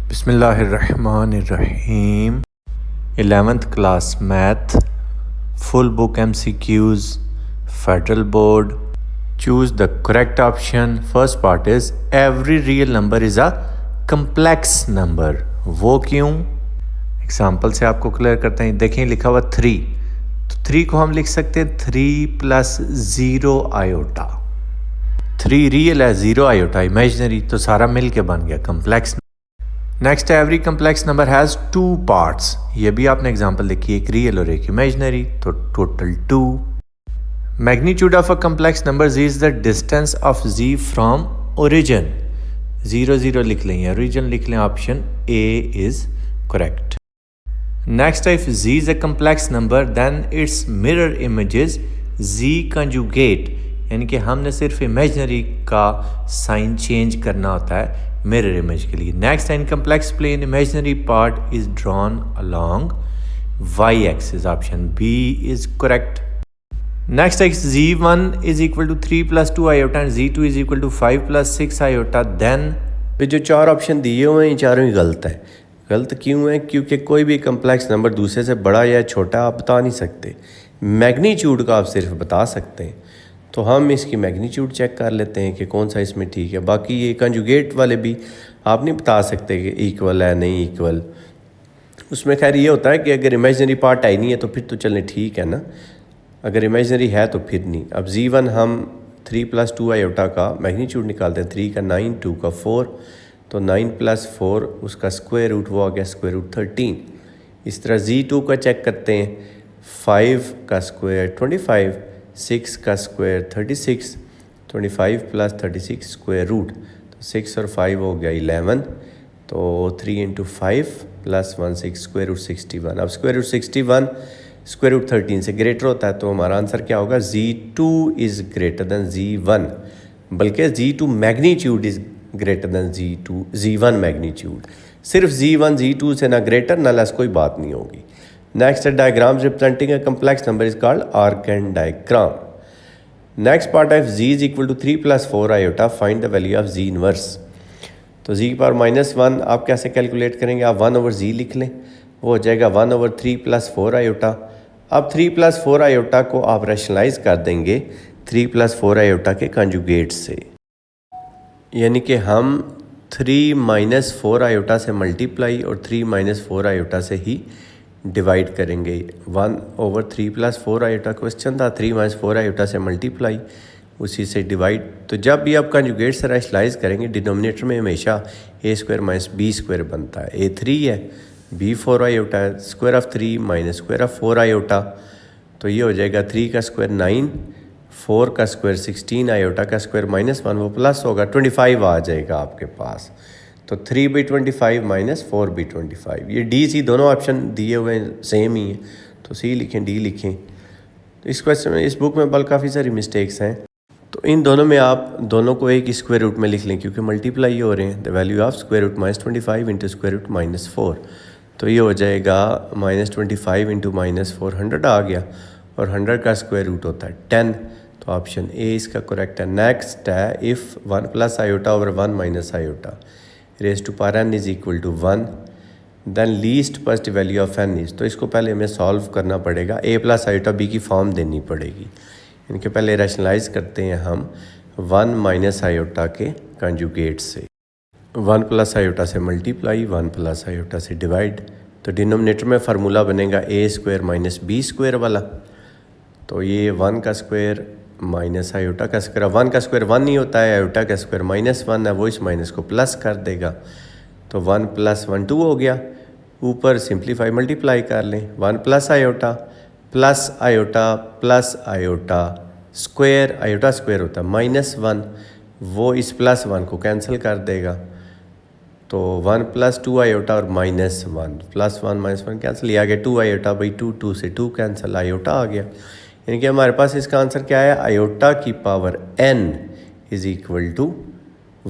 बिस्मिल्लाहिर्रहमानिर्रहीम 11th class math full book MCQs federal board choose the correct option. First part is every real number is a complex number. वो क्यों? Example से आपको clear करते हैं। देखें लिखा हुआ 3, तो 3 को हम लिख सकते हैं 3 + 0 आयोटा। 3 रियल है, 0 आयोटा इमेजिनरी, तो सारा मिल के बन गया complex. Next, every complex number has 2 parts. ये भी आपने एग्जांपल देखी, एक रियल और एक इमेजिनरी, तो total 2। Magnitude of a complex number is the distance of z from origin. 0 0 लिख लें या ओरिजिन लिख लें, option A is correct. Next, if z is a complex number then its mirror image is z conjugate, यानी कि हमने सिर्फ imaginary का साइन चेंज करना होता है मिरर इमेज के लिए। Next, in complex plane imaginary part is drawn along y axis, option B is correct. Next, z1 is equal to 3 + 2 iota and z2 is equal to 5 + 6 iota, then जो 4 option दिए हुए हैं ये चारों ही गलत है। गलत क्यों है? क्योंकि कोई भी कम्प्लेक्स नंबर दूसरे से बड़ा या छोटा आप बता नहीं सकते, मैग्नीट्यूड का आप सिर्फ बता सकते हैं। तो हम इसकी मैग्नीट्यूड चेक कर लेते हैं कि कौन सा इसमें ठीक है। बाकी ये कंजुगेट वाले भी आप नहीं बता सकते कि इक्वल है नहीं इक्वल। उसमें खैर ये होता है कि अगर इमेजिनरी पार्ट है नहीं है तो फिर तो चलें ठीक है ना, अगर इमेजिनरी है तो फिर नहीं। अब z1 हम 3 + 2 आयोटा का मैग्नीट्यूड निकालते हैं। 3 का 9, 2 का 4, तो 9 + 4 उसका स्क्वायर रूट वो आ गया √13। इस तरह z2 का चेक करते हैं। 5 का स्क्वायर 25, 6 का स्क्वायर 36, 25 + 36 स्क्वायर रूट, तो 6 और 5 हो गया 11, तो 3 × 5 + 1 6 स्क्वायर रूट 61। अब स्क्वायर रूट 61 स्क्वायर रूट 13 से ग्रेटर होता है, तो हमारा आंसर क्या होगा? z2 is greater than z1, बल्कि z2 magnitude is greater than z1 magnitude. सिर्फ z1 z2 से ना ग्रेटर ना लेस कोई बात नहीं होगी। Next, diagrams representing a complex number is called Argand diagram. Next part of z is equal to 3 + 4 iota, find the value of z inverse. तो z power -1 आप कैसे कैलकुलेट करेंगे? आप 1/z लिख लें, वो हो जाएगा 1/3 + 4 आयोटा। अब 3 + 4 आयोटा को आप रैशनलाइज कर देंगे 3 + 4 आयोटा के कंजुगेट से, यानी कि हम 3 - 4 आयोटा से मल्टीप्लाई और 3 - 4 आयोटा से ही डिवाइड करेंगे। 1/3 + 4 आयोटा क्वेश्चन था, 3 - 4 आयोटा से मल्टीप्लाई, उसी से डिवाइड। तो जब भी आप कंजुगेट से रैशनलाइज करेंगे डिनोमिनेटर में हमेशा a² - b² बनता है। a 3 है, b 4 आयोटा है, square of 3 - square of 4 iota, तो ये हो जाएगा 3 का स्क्वायर 9, 4 का स्क्वायर 16, आयोटा का स्क्वायर -1 वो प्लस होगा 25 आ जाएगा आपके पास। तो 3/25 - 4/25, ये डी सी दोनों ऑप्शन दिए हुए हैं सेम ही हैं, तो सी लिखें डी लिखें। तो इस क्वेश्चन में इस बुक में बल काफ़ी सारी मिस्टेक्स हैं, तो इन दोनों में आप दोनों को एक ही स्क्वायर रूट में लिख लें क्योंकि मल्टीप्लाई हो रहे हैं। The value of square root -25 × square root -4, तो ये हो जाएगा -25 × -4 100 आ गया, और 100 का स्क्वायर रूट होता है 10, तो ऑप्शन ए इसका करेक्ट है। नेक्स्ट है, if 1 + iota over 1 - iota raise to power n is equal to 1, then least positive value of n is, तो इसको पहले हमें सॉल्व करना पड़ेगा, a + आयोटा b की फॉर्म देनी पड़ेगी। इनके पहले रैशनलाइज करते हैं हम 1 - आयोटा के कंजुगेट से। 1 + आयोटा से मल्टीप्लाई, 1 + आयोटा से डिवाइड, तो डिनोमिनेटर में फार्मूला बनेगा a² - b² वाला। तो ये 1 का स्क्वायर माइनस आयोटा का स्क्वायर, 1 का स्क्वायर 1 नहीं होता है, आयोटा का स्क्वायर -1 है, वो इस माइनस को प्लस कर देगा, तो 1 + 1 2 हो गया। ऊपर सिंप्लीफाई मल्टीप्लाई कर लें, 1 + iota plus iota plus iota square, iota square होता है -1, वो इस +1 को कैंसिल कर देगा, तो 1 + 2 आयोटा और -1, +1 - 1 कैंसिल, आ गया 2 आयोटा 2, 2 से 2 कैंसिल, आयोटा आ गया। यानी कि हमारे पास इसका आंसर क्या है? आयोटा की power n is equal to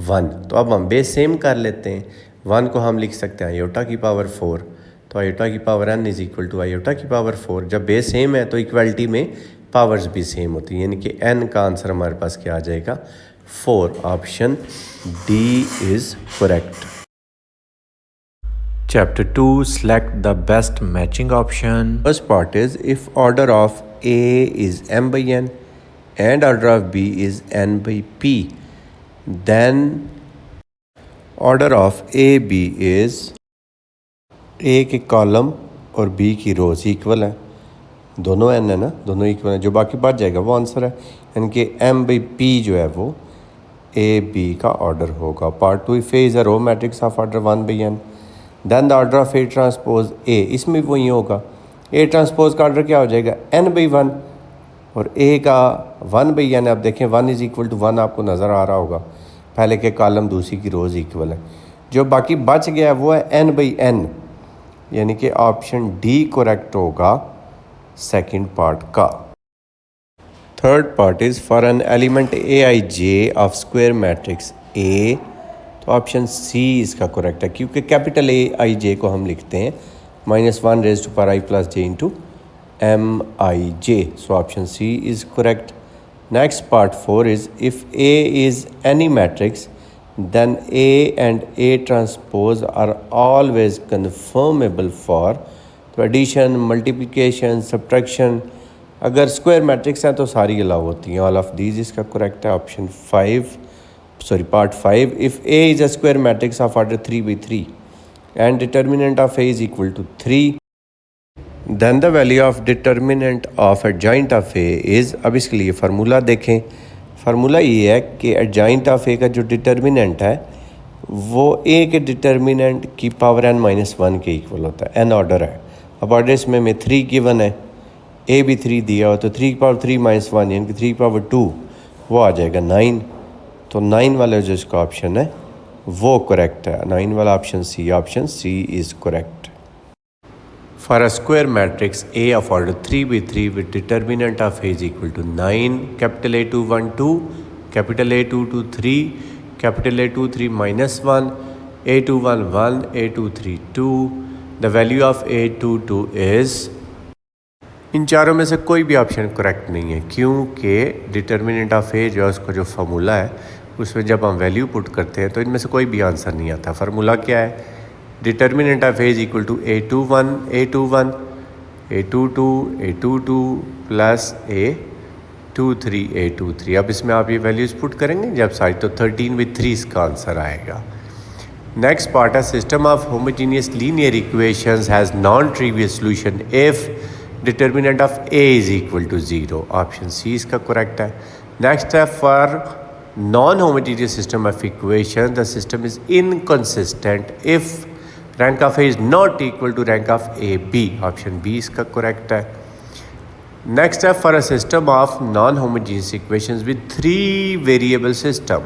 1। तो अब हम बेस सेम कर लेते हैं, 1 को हम लिख सकते हैं आयोटा की पावर 4, तो आयोटा की power n is equal to iota की पावर 4। जब बेस सेम है तो इक्वलिटी में पावर्स भी सेम होती हैं, यानी कि n का आंसर हमारे पास क्या आ जाएगा? 4, option D is correct. Chapter 2, select the best matching option. First part is if order of A is m by n and order of B is n by p, then order of A B is A के column और B की रोज equal है, दोनों n है ना, दोनों equal है, जो बाकी बच जाएगा वो आंसर है, यानी कि m by p जो है वो A B का ऑर्डर होगा. Part 2, if A is a row matrix of order 1 by n then the order of A transpose A, इसमें वही होगा. A ट्रांसपोज का ऑर्डर क्या हो जाएगा n by 1 और A का 1 by n. अब देखें 1 इज़ इक्वल टू 1 आपको नज़र आ रहा होगा, पहले के कॉलम दूसरी की रोज़ इक्वल है, जो बाकी बच गया वो है n by n, यानी कि ऑप्शन डी करेक्ट होगा सेकंड पार्ट का. Third part is for an element Aij of square matrix A, तो ऑप्शन सी इसका करेक्ट है, क्योंकि कैपिटल Aij को हम लिखते हैं -1 raised to power i plus j into Mij, so option C is correct. Next part 4 is if A is any matrix then A and A transpose are always conformable for तो addition, multiplication, subtraction. अगर square matrix हैं तो सारी allow होती हैं, all of these इसका correct है. Option part 5 if A is a square matrix of order 3 by 3 and determinant of A is equal to 3, then the value of determinant of adjoint of A is, अब इसके लिए formula देखें. Formula ये है कि adjoint of A का जो determinant है वो A के डिटर्मिनेंट की पावर n-1 के इक्वल होता है, n ऑर्डर है. अब ऑर्डर इसमें 3 गिवन है, A भी 3 दिया हो, तो 3 की पावर 3 - 1 यानी कि 3 की पावर 2 वो आ जाएगा 9. तो 9 वाला जो इसका ऑप्शन है वो करेक्ट है, 9 वाला option C is correct. For a square matrix A of order 3 by 3 with determinant of A is equal to 9, capital A21 2, capital A22 3, capital A23 -1, A21 1, A23 2. The value of A22 is, इन चारों में से कोई भी option correct नहीं है, क्योंकि determinant of ए जो है उसका जो फार्मूला है उसमें जब हम वैल्यू पुट करते हैं तो इनमें से कोई भी आंसर नहीं आता. फार्मूला क्या है, determinant of A is equal to A21 A22 plus A23. अब इसमें आप ये वैल्यूज़ पुट करेंगे जब साइड, तो 13/3 इसका आंसर आएगा. नेक्स्ट पार्ट है system of homogeneous linear equations has non trivial solution if determinant of A is equal to 0. Option C इसका करेक्ट है. नेक्स्ट है for non homogeneous system of equation the system is inconsistent if rank of A is not equal to rank of AB. Option B इसका correct है. Next है for a system of non homogeneous equations with 3 variable system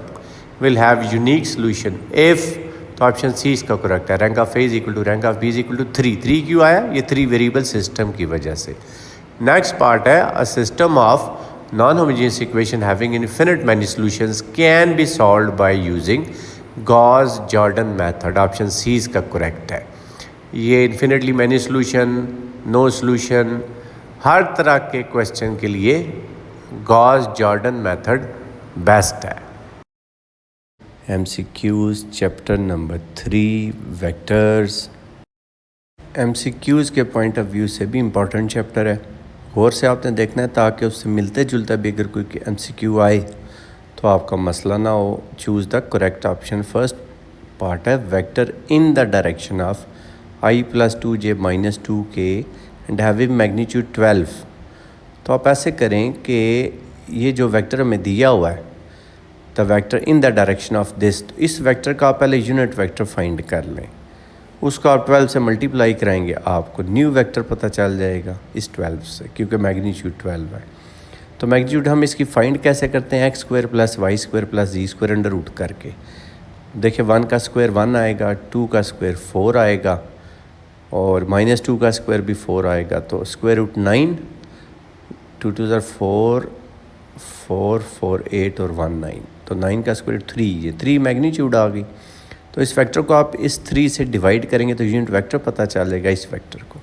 will have unique solution if, तो option C इसका correct है, rank of A is equal to rank of B is equal to 3 क्यों आया, ये 3 variable system की वजह से. Next part है a system of non homogeneous equation having infinite many solutions can be solved by using Gauss Jordan method. Option C इसका correct है. ये infinitely many solution, no solution, हर तरह के क्वेश्चन के लिए गॉस जॉर्डन मेथड बेस्ट है. MCQs chapter number 3 vectors. MCQs के पॉइंट ऑफ व्यू से भी इम्पॉर्टेंट चैप्टर है, गौर से आपने देखना है ताकि उससे मिलते जुलता भी अगर कोई MCQ आए तो आपका मसला ना हो. Choose the correct option. First part है vector in the direction of i + 2j - 2k and having magnitude 12. तो आप ऐसे करें कि ये जो वेक्टर हमें दिया हुआ है the vector in the direction of this, तो इस वेक्टर का आप पहले यूनिट वेक्टर फाइंड कर लें, उसको आप 12 से मल्टीप्लाई कराएंगे, आपको न्यू वेक्टर पता चल जाएगा इस 12 से, क्योंकि मैग्नीट्यूड 12 है. तो मैग्नीट्यूड हम इसकी फाइंड कैसे करते हैं, x² + y² + z² under root करके. देखिए 1 का स्क्वायर 1 आएगा, 2 का स्क्वायर 4 आएगा और -2 का स्क्वायर भी 4 आएगा, तो √9, 2 × 2 = 4, 4, 4, 8 और 1 9, तो 9 का स्क्वायर 3, ये 3 मैग्नीट्यूड आ गई. तो इस वेक्टर को आप इस 3 से डिवाइड करेंगे तो यूनिट वेक्टर पता चलेगा इस वेक्टर को,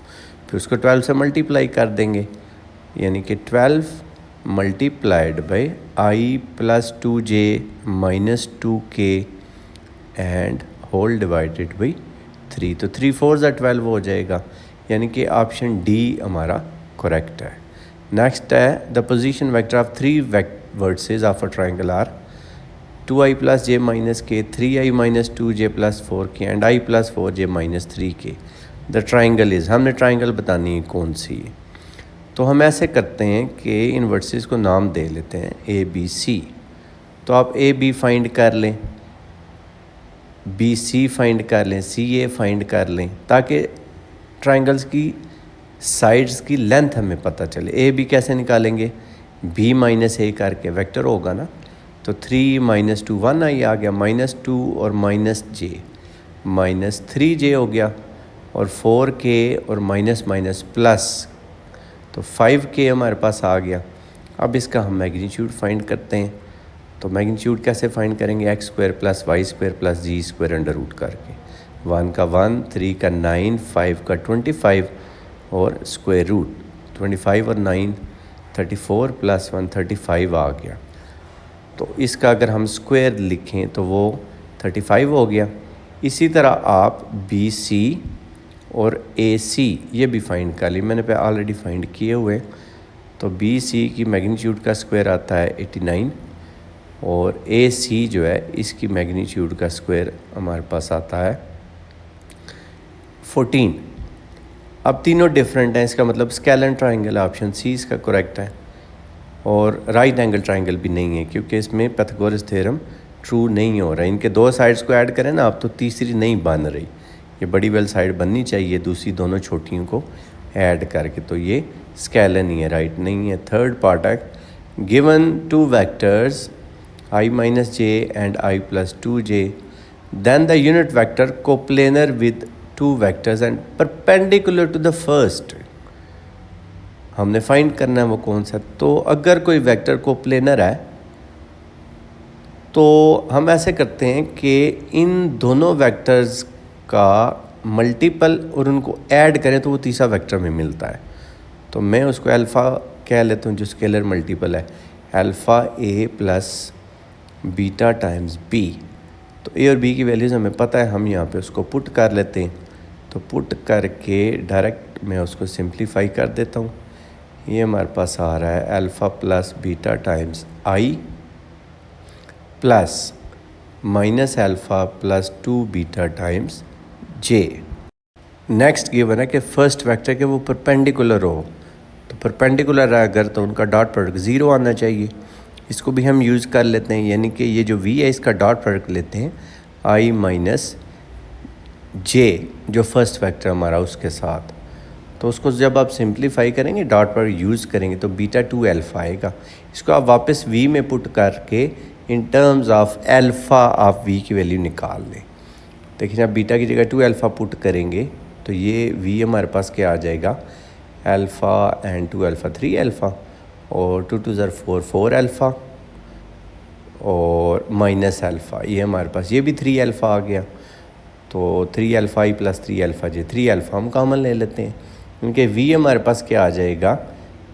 फिर उसको 12 से मल्टीप्लाई कर देंगे, यानी कि 12 multiplied by i + 2j - 2k and whole divided by 3, तो 3 4 ज़ा 12 हो जाएगा, यानी कि ऑप्शन डी हमारा करेक्ट है। नेक्स्ट है the position vector of 3 vertices of a triangle are 2i + j - k, 3i - 2j + 4k and i + 4j - 3k। The triangle is, हमने ट्रायंगल बतानी है कौन सी है। तो हम ऐसे करते हैं कि इन वर्टिसेस को नाम दे लेते हैं ए बी सी। तो आप ए बी फाइंड कर लें, बी सी फाइंड कर लें, सी ए फाइंड कर लें, ताकि ट्रायंगल्स की साइड्स की लेंथ हमें पता चले। ए बी कैसे निकालेंगे, बी - ए करके वेक्टर होगा ना, तो 3 - 2 1i आ गया, -2 और -j -3j हो गया, और 4k और माइनस प्लस, तो 5k हमारे पास आ गया। अब इसका हम मैग्नीट्यूड फाइंड करते हैं। तो मैग्नीट्यूड कैसे फाइंड करेंगे, x² + y² + z² under root करके, 1 का 1, 3 का 9, 5 का 25 और स्क्वायर रूट, 25 और 9 34 + 1 35 आ गया। तो इसका अगर हम स्क्वायर लिखें तो वो 35 हो गया। इसी तरह आप बी सी और ए सी ये भी फाइंड कर ली, मैंने पे ऑलरेडी फाइंड किए हुए। तो बी सी की मैग्नीट्यूड का स्क्वायर आता है 89, और ए सी जो है इसकी मैग्नीट्यूड का स्क्वायर हमारे पास आता है 14। अब तीनों डिफरेंट हैं, इसका मतलब स्केलन ट्रायंगल ऑप्शन सी इसका करेक्ट है, और राइट एंगल ट्रायंगल भी नहीं है, क्योंकि इसमें पाइथागोरस थ्योरम ट्रू नहीं हो रहा है। इनके दो साइड्स को ऐड करें ना आप, तो तीसरी नहीं बन रही। ये बड़ी वेल साइड बननी चाहिए दूसरी दोनों छोटियों को ऐड करके, तो ये स्केलन ही है, राइट नहीं है। थर्ड पार्ट है, given 2 vectors i - j and i + 2j, then the unit vector coplanar with 2 vectors and perpendicular to the first। हमने फाइंड करना है वो कौन सा। तो अगर कोई वेक्टर कोप्लेनर है तो हम ऐसे करते हैं कि इन दोनों वेक्टर्स का मल्टीपल और उनको ऐड करें तो वो तीसरा वेक्टर में मिलता है। तो मैं उसको अल्फ़ा कह लेता हूँ, जो स्केलर मल्टीपल है, alpha a + beta times b. तो ए और बी की वैल्यूज़ हमें पता है, हम यहाँ पे उसको पुट कर लेते हैं। तो पुट करके डायरेक्ट मैं उसको सिंप्लीफाई कर देता हूँ। ये हमारे पास आ रहा है alpha + beta times I plus -alpha + 2 beta times J. Next given है कि फर्स्ट वेक्टर के वो परपेंडिकुलर हो, तो परपेंडिकुलर है अगर तो उनका डॉट प्रोडक्ट 0 आना चाहिए। इसको भी हम यूज़ कर लेते हैं, यानी कि ये जो v है इसका डॉट प्रोडक्ट लेते हैं i - j जो फर्स्ट वेक्टर हमारा उसके साथ। तो उसको जब आप सिंप्लीफाई करेंगे डॉट प्रोडक्ट यूज़ करेंगे तो बीटा 2 अल्फ़ा आएगा। इसको आप वापस v में पुट करके इन टर्म्स ऑफ अल्फ़ा आप v की वैल्यू निकाल लें। देखिए आप बीटा की जगह 2 अल्फ़ा पुट करेंगे तो ये v हमारे पास क्या आ जाएगा, अल्फ़ा एंड 2 अल्फ़ा 3 अल्फ़ा, और 2 2 ज़र 4 4 अल्फ़ा और माइनस अल्फ़ा, ये हमारे पास ये भी 3 अल्फ़ा आ गया। तो 3 alpha i + 3 alpha j, 3 alpha हम कॉमन ले लेते हैं, क्योंकि v हमारे पास क्या आ जाएगा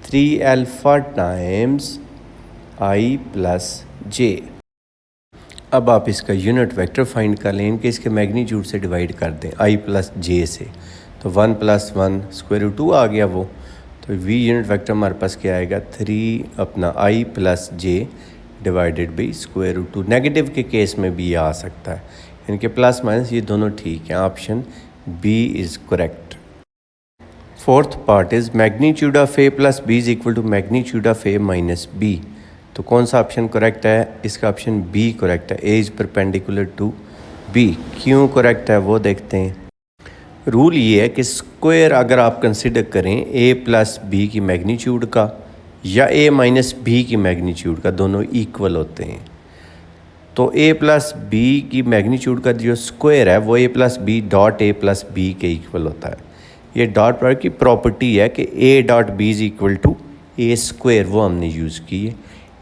3 अल्फ़ा टाइम्स i + j। अब आप इसका यूनिट वेक्टर फाइंड कर लें, इनके इसके मैग्नीट्यूड से डिवाइड कर दें i + j से, तो 1 + 1 √ 2 आ गया वो। तो v यूनिट वेक्टर हमारे पास क्या आएगा 3 अपना i + j divided by √2। Negative के केस में भी आ सकता है, इनके प्लस माइनस ये दोनों ठीक हैं। Option B is correct. Fourth part is magnitude of a + b is equal to magnitude of a - b। तो कौन सा ऑप्शन करेक्ट है, इसका ऑप्शन बी करेक्ट है, a is perpendicular to b। क्यों करेक्ट है वो देखते हैं। रूल ये है कि स्क्वायर अगर आप कंसिडर करें a + b की मैग्नीट्यूड का या a - b की मैग्नीट्यूड का, दोनों इक्वल होते हैं। तो a + b की मैग्नीट्यूड का जो स्क्वायर है वो a + b dot a + b के इक्वल होता है। ये डॉट प्रोडक्ट की प्रॉपर्टी है कि a dot b is equal to a², वो हमने यूज़ की है।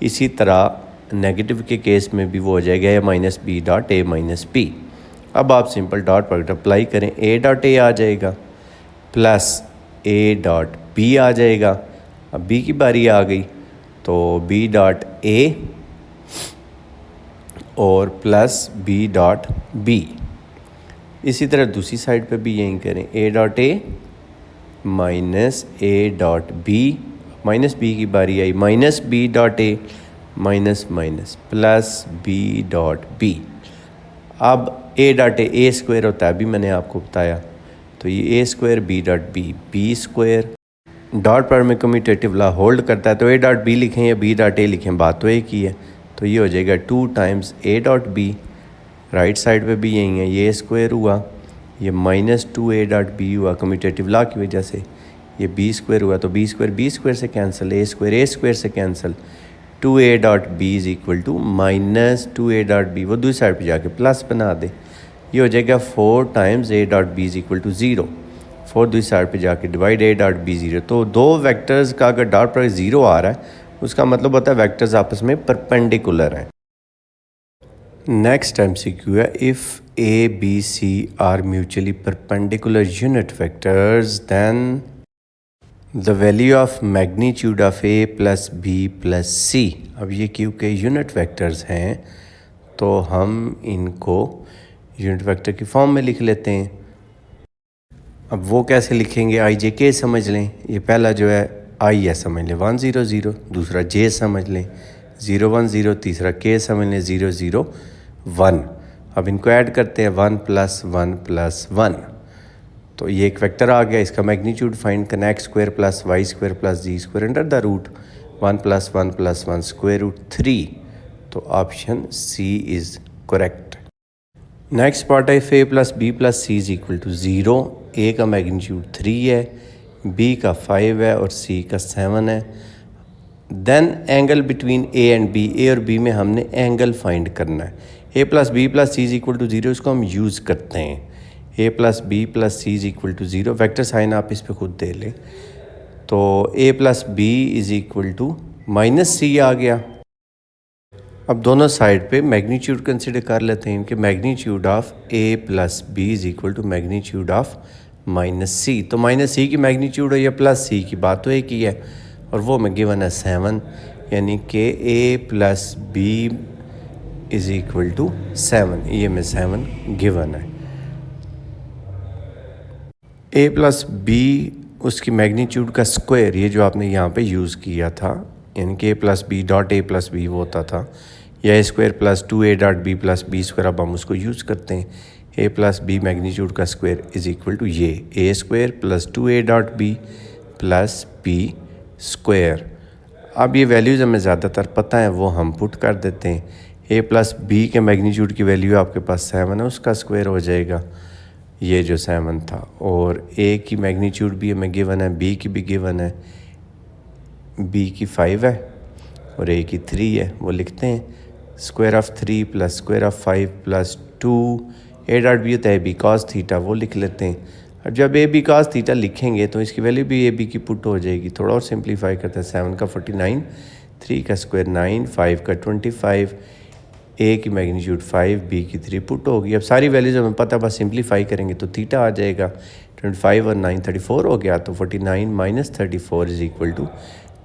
इसी तरह नेगेटिव के केस में भी वो हो जाएगा a - b dot a - b। अब आप सिंपल डॉट प्रोडक्ट अप्लाई करें, a डॉट a आ जाएगा प्लस a डॉट b आ जाएगा। अब b की बारी आ गई तो b डॉट a और प्लस b डॉट b। इसी तरह दूसरी साइड पे भी यही करें, A dot A minus A dot B, minus B की बारी आई, minus B dot A minus minus plus B dot B. अब ए डॉट ए स्क्वायर होता है, अभी मैंने आपको बताया, तो ये A square B dot B square. Dot पर में कम्यूटेटिव लॉ होल्ड करता है, तो ए डॉट बी लिखें या बी डॉट ए लिखें, बात तो एक ही है। तो ये हो जाएगा 2 times a dot b, right side पे भी यही है, ये स्क्वायर हुआ, ये माइनस 2a डॉट बी हुआ कम्यूटेटिव लॉ की वजह से, ये बी स्क्वायर हुआ, तो बी स्क्वायर से कैंसिल, ए स्क्वायर से cancel, 2a dot b is equal to minus 2a dot b, वो दूसरी साइड पे जाके प्लस बना दे, ये हो जाएगा 4 times a dot b is equal to 0, 4 दूसरी साइड पे जाके डिवाइड a डॉट बी 0। तो दो वेक्टर्स का अगर डॉट प्रोडक्ट 0 आ रहा है उसका मतलब होता है वेक्टर्स आपस में परपेंडिकुलर हैं। नेक्स्ट MCQ है, if A, B, C are mutually perpendicular unit vectors, then the value of magnitude of A plus B plus C। अब ये क्योंकि यूनिट वेक्टर्स हैं तो हम इनको यूनिट वेक्टर की फॉर्म में लिख लेते हैं। अब वो कैसे लिखेंगे, आई जे के समझ लें, ये पहला जो है आई है समझ लें 1 0 0, दूसरा जे समझ लें 0 1 0, तीसरा के समझ लें 0 0 1। अब इनको ऐड करते हैं 1 प्लस 1 प्लस 1, तो ये एक वेक्टर आ गया, इसका मैग्नीट्यूड फाइंड करना, X square plus Y square plus Z square under the root 1 plus 1 plus 1 square root 3, तो option C is correct. Next part है, A plus B plus C is equal to 0, A का magnitude 3 है, B का 5 है और सी का 7 है। Then angle between A and B, A और बी में हमने एंगल फाइंड करना है। A plus B plus C is equal to 0, इसको हम यूज़ करते हैं, A plus B plus C is equal to 0, vector sign आप इस पे खुद दे लें, तो A plus B is equal to minus C आ गया। अब दोनों साइड पे मैग्नीट्यूड कंसिडर कर लेते हैं, इनके magnitude of A plus B is equal to magnitude of minus C, तो माइनस सी की मैग्नीट्यूड हो या प्लस सी की, बात तो एक ही है, और वो में गिवन है 7, यानी कि A plus B is equal to 7, ये में 7 गिवन है। ए प्लस बी उसकी मैग्नीट्यूड का स्क्वायर, ये जो आपने यहाँ पे यूज़ किया था, यानी कि A plus B dot A plus B वो होता था, या A square plus 2a dot B plus B square, अब हम उसको यूज़ करते हैं, ए प्लस बी मैग्नीट्यूड का स्क्वायर इज इक्वल टू ये A square plus 2a dot B plus B square. अब ये वैल्यूज़ हमें ज़्यादातर पता है, वो हम पुट कर देते हैं, ए प्लस बी के मैग्नीट्यूड की वैल्यू आपके पास 7 है, उसका स्क्वायर हो जाएगा ये जो 7 था, और ए की मैग्नीट्यूड भी हमें गिवन है, बी की भी गिवन है, बी की 5 है और ए की 3 है, वो लिखते हैं square of 3 plus square of 5 plus 2, a dot b होता है बी कॉस थीटा, वो लिख लेते हैं। अब जब ए बी कॉस थीटा लिखेंगे तो इसकी वैल्यू भी ए बी की पुट हो जाएगी, थोड़ा और सिंप्लीफाई करते हैं, 7 का 49, 3 का स्क्वायर 9, 5 का 25, ए की मैग्नीट्यूड 5, बी की 3 पुट होगी। अब सारी वैल्यूज हमें पता, बस सिंप्लीफाई करेंगे तो थीटा आ जाएगा, 25 और 9 34 हो गया, तो 49 minus 34 is equal to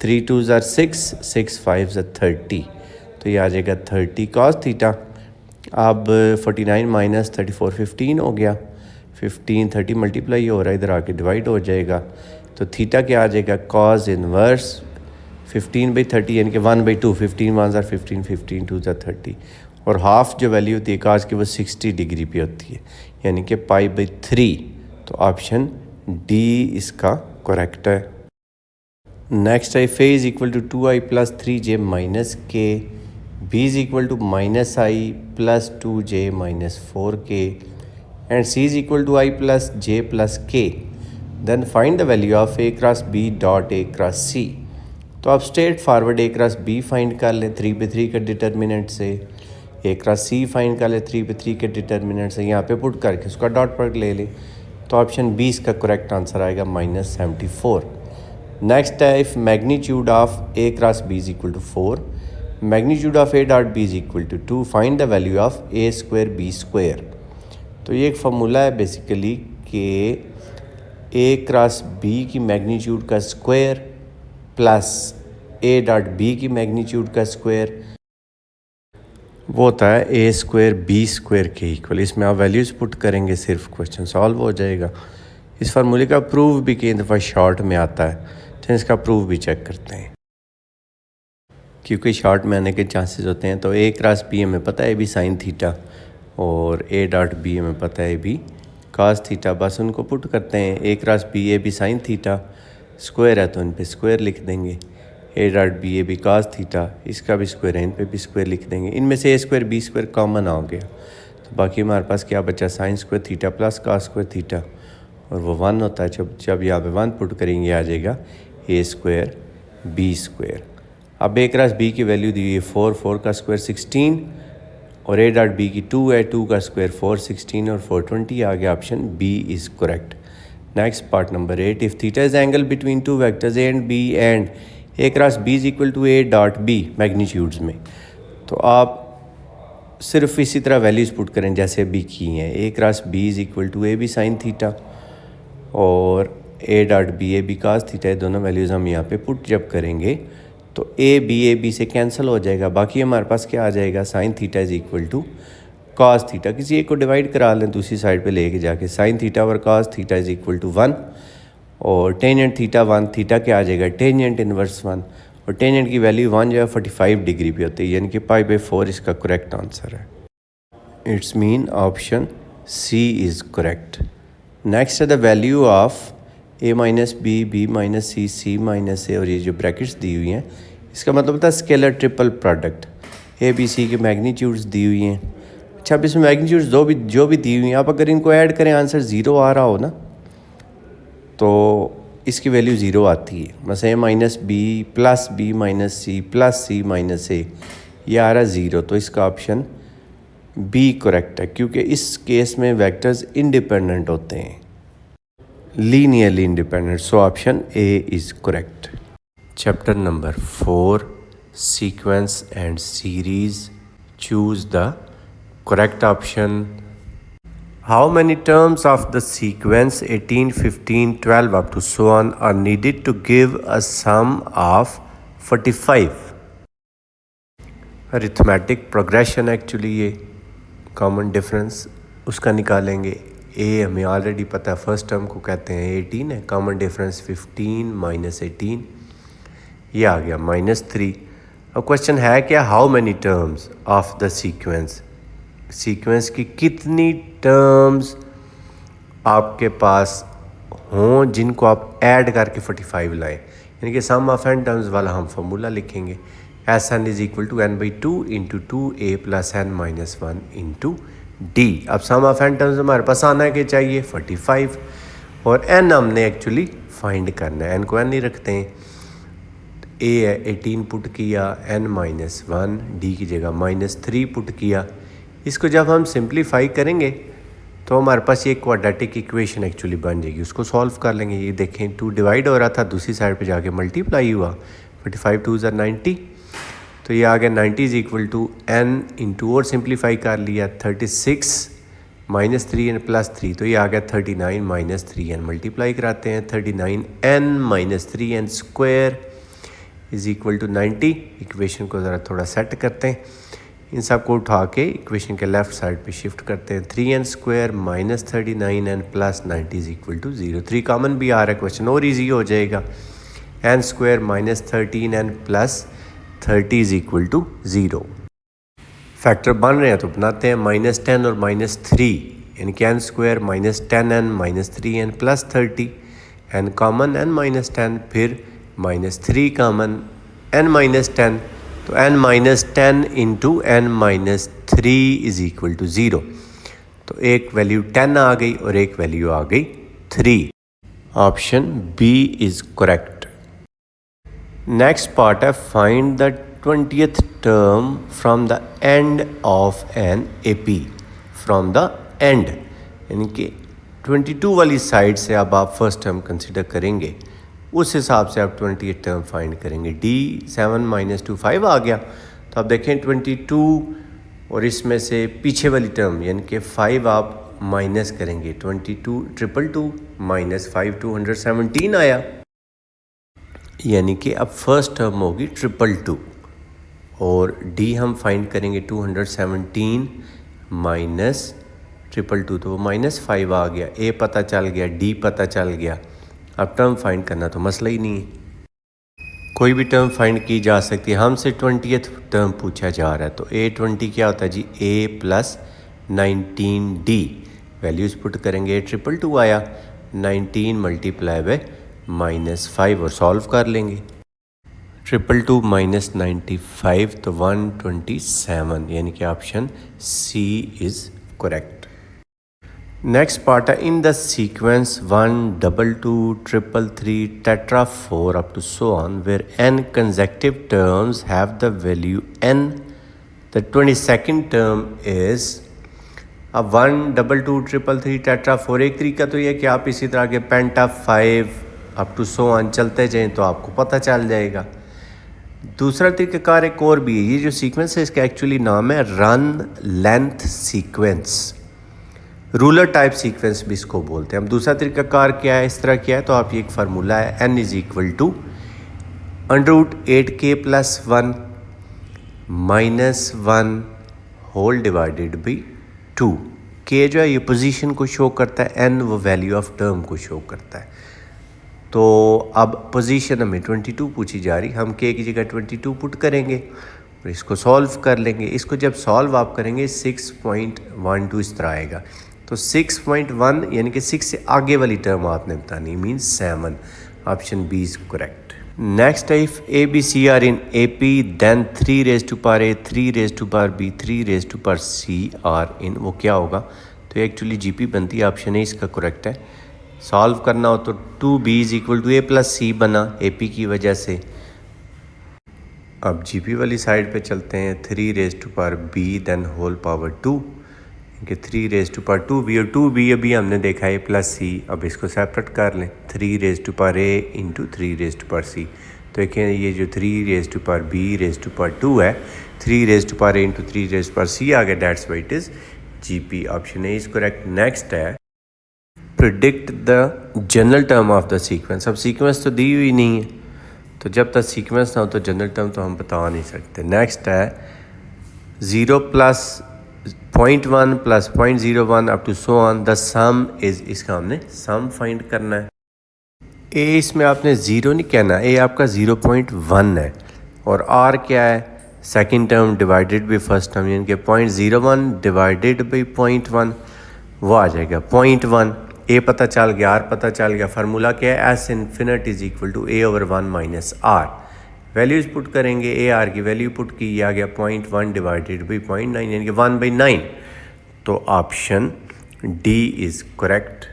3 2s are 6, 6 5s are 30, तो ये आ जाएगा 30 कॉस थीटा। अब 49 माइनस 34 15 हो गया, 15 30 मल्टीप्लाई हो रहा है, इधर आके डिवाइड हो जाएगा, तो थीटा क्या आ जाएगा, कॉस इनवर्स 15/30 यानी कि 1/2, 15 1s are 15, 15 2s are 30, और हाफ जो वैल्यू होती है काज की वो 60 डिग्री पे होती है, यानी कि π/3, तो ऑप्शन डी इसका करेक्ट है। नेक्स्ट है, A is equal to 2i plus 3j minus K, B is equal to minus I plus 2j minus 4k, and C is equal to I plus J plus K, then find the value of A cross B dot A cross C. तो आप straight forward A cross B find कर लें 3/3 के determinant से, ए cross सी find कर लें 3/3 के determinant से, यहाँ पे पुट करके उसका डॉट प्रोडक्ट ले लें, तो ऑप्शन बी इसका करेक्ट आंसर आएगा -74। नेक्स्ट है, if magnitude of A cross B is equal to 4, magnitude of a dot b is equal to 2, find the value of a square b square. तो ये एक formula है basically कि a cross b की magnitude का square plus a dot b की magnitude का square, वो होता है ए स्क्वायर बी स्क्वायर के इक्वल। इसमें आप वैल्यूज़ पुट करेंगे, सिर्फ क्वेश्चन सॉल्व हो जाएगा। इस फार्मूले का प्रूफ भी कई दफ़ा शॉर्ट में आता है, तो इसका प्रूफ भी चेक करते हैं, क्योंकि शॉर्ट में आने के चांसेस होते हैं। तो ए क्रॉस बी हमें पता है बी साइन थीटा, और ए डॉट बी हमें पता है बी कास थीटा। बस उनको पुट करते हैं, A cross B A B sine theta, square है तो इन पे स्क्वायर लिख देंगे। A dot B A B cos theta, इसका भी स्क्वायर है, इन पे भी स्क्वायर लिख देंगे। इनमें से a square b square common आ गया, तो बाकी हमारे पास क्या बचा, sine square theta plus cos square theta, और वो 1 होता है। जब यहाँ पे 1 पुट करेंगे आ जाएगा ए स्क्वायर बी स्क्वायर। अब ए क्रॉस बी की वैल्यू दी हुई है 4, 4 का स्क्वायर 16, और ए डॉट बी की 2 है, 2 का स्क्वायर 4, 16 और 420 आ गया। Option B is correct. Next part number 8, if theta is angle between two vectors a and b and a cross B is equal to a dot b magnitudes में, तो आप सिर्फ इसी तरह वैल्यूज़ पुट करें जैसे बी की हैं। A cross B is equal to A B sine theta और A dot B cos theta, दोनों वैल्यूज़ हम यहाँ पे पुट जब करेंगे तो ए बी से कैंसिल हो जाएगा। बाकी हमारे पास क्या आ जाएगा, sine theta is equal to cos theta. किसी एक को डिवाइड करा लें दूसरी साइड पे लेके जाके, साइन थीटा और cos theta is equal to 1, और टेंजेंट थीटा 1, थीटा क्या आ जाएगा, टेंजेंट इनवर्स 1, और टेंजेंट की वैल्यू 1 जो है 45 डिग्री पे होती है, यानी कि π/4 इसका करेक्ट आंसर है। It's mean option C is correct. Next है the value of a minus B, B minus C, C minus A, और ये जो ब्रैकेट्स दी हुई हैं इसका मतलब होता है scalar triple product. A B c के मैग्नीट्यूड्स दी हुई हैं। अच्छा, अब इसमें मैग्नीट्यूड्स जो भी दी हुई हैं, आप अगर इनको ऐड करें आंसर 0 आ रहा हो ना, तो इसकी वैल्यू 0 आती है। मतलब A minus B plus B minus C plus C minus A, ये आ रहा 0, तो इसका ऑप्शन बी करेक्ट है, क्योंकि इस केस में वेक्टर्स इंडिपेंडेंट होते हैं, linearly independent, so option A is correct. Chapter number 4, sequence and series. Choose the correct option. How many terms of the sequence 18, 15, 12 up to so on are needed to give a sum of 45? Arithmetic progression actually ये common difference उसका निकालेंगे। ए हमें already पता है, first term को कहते हैं 18 है, कॉमन डिफरेंस 15 माइनस 18, ये आ गया -3। अब क्वेश्चन है क्या, how many terms of the sequence, sequence की कितनी टर्म्स आपके पास हों जिनको आप ऐड करके 45 लाएं, यानी कि सम ऑफ एन टर्म्स वाला हम फार्मूला लिखेंगे। Sn is equal to n/2 into 2a plus n minus 1 into d. अब सम ऑफ एन टर्म्स हमारे पास आना के चाहिए 45, और n हमने एक्चुअली फाइंड करना है, n को n नहीं रखते हैं। a है 18 पुट किया, n माइनस 1, डी की जगह -3 पुट किया। इसको जब हम सिंप्लीफाई करेंगे तो हमारे पास ये क्वाड्रेटिक इक्वेशन एक्चुअली बन जाएगी, उसको सॉल्व कर लेंगे। ये देखें 2 डिवाइड हो रहा था, दूसरी साइड पे जाके मल्टीप्लाई हुआ, 45 2 ज़ा 90, तो ये आ गया 90 is equal to n into, और सिंप्लीफाई कर लिया 36 -3n प्लस 3, तो ये आ गया 39 माइनस 3n। मल्टीप्लाई कराते हैं, 39n minus 3n square is equal to 90। Equation को ज़रा थोड़ा सेट करते हैं, इन सब को उठा के इक्वेशन के लेफ्ट साइड पे शिफ्ट करते हैं। 3n square minus 39n plus 90 is equal to 0। 3 common भी आ रहा है, क्वेश्चन और ईजी हो जाएगा। n square minus 13n plus 30 is equal to 0। Factor बन रहे हैं तो बनाते हैं, -10 और -3, यानी कि n square minus 10n minus 3n plus 30, n common n minus 10, फिर -3 कॉमन n माइनस 10, तो n minus 10 into n minus 3 is equal to 0। तो एक वैल्यू 10 आ गई और एक वैल्यू आ गई 3। Option B is correct. Next part है, find the 20th term from the end of an AP। From the end यानी कि 22 वाली साइड से अब आप फर्स्ट टर्म कंसिडर करेंगे, उस हिसाब से आप 20th टर्म फाइंड करेंगे। D 7 माइनस 2 5 आ गया, तो आप देखें 22 और इसमें से पीछे वाली टर्म यानी कि 5 आप माइनस करेंगे, 22 222 माइनस 5 217 आया, यानी कि अब फर्स्ट टर्म होगी 222 और डी हम फाइंड करेंगे 217 माइनस 222, तो वो -5 आ गया। ए पता चल गया, डी पता चल गया। अब टर्म फाइंड करना तो मसला ही नहीं है, कोई भी टर्म फाइंड की जा सकती है। हमसे 20th टर्म पूछा जा रहा है, तो A20 क्या होता है जी, A + 19D। वैल्यूज़ पुट करेंगे, 222 आया, 19 × -5 और सॉल्व कर लेंगे। 222 - 95 तो 127, यानी कि option C is correct. Next part है, in the sequence 1 2 2 3 3 tetra 4 up to so on where n consecutive terms have the value n, the 22nd term is। अब 1 2 2 3 3 tetra 4, एक तरीका तो ये कि आप इसी तरह के पेंटा 5 up to so on चलते जाएं तो आपको पता चल जाएगा। दूसरा तरीक़ाकार एक और भी है, ये जो सीक्वेंस है इसका एक्चुअली नाम है run length sequence, ruler type sequence भी इसको बोलते हैं। अब दूसरा तरीक़ाकार क्या है, इस तरह क्या है, तो आप ये एक फार्मूला है n = √8k + 1 - 1 whole divided by 2। k जो है ये पोजीशन को शो करता है, n वो वैल्यू ऑफ टर्म को शो करता है। तो अब पोजीशन हमें 22 पूछी जा रही, हम k की जगह 22 पुट करेंगे और इसको सॉल्व कर लेंगे। इसको जब सॉल्व आप करेंगे 6.12 इस तरह आएगा। तो 6.1 यानी कि 6 से आगे वाली टर्म आपने बतानी, means 7। Option B is correct. Next है, if A B C are in A P then 3 raised to power a 3 raised to power b 3 raised to power c are in, वो क्या होगा, तो एक्चुअली जी पी बनती है। Option ए इसका correct है। Solve करना हो तो 2b = a + c बना ए पी की वजह से। अब जी पी वाली साइड पे चलते हैं, 3 raised to power b then whole power 2, कि 3 raised to power 2b, और 2b अभी हमने देखा है + c। अब इसको सेपरेट कर लें, 3 raised to power a × 3 raised to power c। तो देखें ये जो 3 raised to power b raised to power 2 है, 3 raised to power a × 3 raised to power c आ गया, that's why it is G P. Option A is correct. Next है, predict the general term of the sequence. अब sequence तो दी हुई नहीं है, तो जब तक सीक्वेंस ना हो तो जनरल टर्म तो हम बता नहीं सकते। नेक्स्ट है, 0 + 0.1 + 0.01 up to so on, the sum is, इसका हमने सम फाइंड करना है। ए इसमें आपने ज़ीरो नहीं कहना, ए आपका 0.1 है, और आर क्या है, second term divided by first term, यानी कि 0.01 डिवाइडेड बाई 0.1 वो आ जाएगा 0.1। ए पता चल गया, आर पता चल गया। फार्मूला क्या है, S ∞ = a/1 - r। Values put करेंगे, ए आर की वैल्यू पुट की, आ गया 0.1 डिवाइडेड बाई 0.9 यानी कि 1/9। तो option D is correct.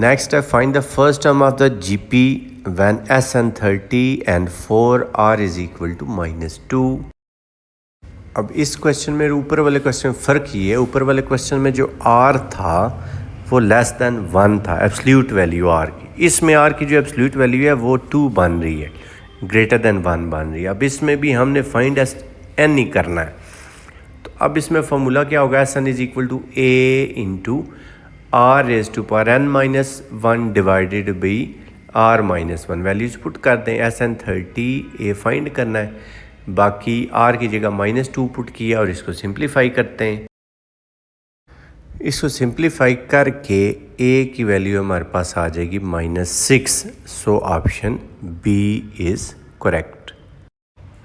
Next है, find the first term of the G P when SN 30 and 4R = -2। अब इस क्वेश्चन में ऊपर वाले क्वेश्चन में फ़र्क ये है, ऊपर वाले क्वेश्चन में जो R था वो <1 था, एब्सोल्यूट वैल्यू R की। इसमें R की जो एब्सोल्यूट वैल्यू है वो 2 बन रही है, <1 बन रही है। अब इसमें भी हमने फाइंड n ही करना है, तो अब इसमें फार्मूला क्या होगा, SN = a × r⁻n-1 divided by r-1। Values put कर दें, SN 30 a फाइंड करना है, बाकी r की जगह -2 पुट किया और इसको सिंप्लीफाई करते हैं। इसको सिंप्लीफाई करके a की वैल्यू हमारे पास आ जाएगी -6। So option B is correct.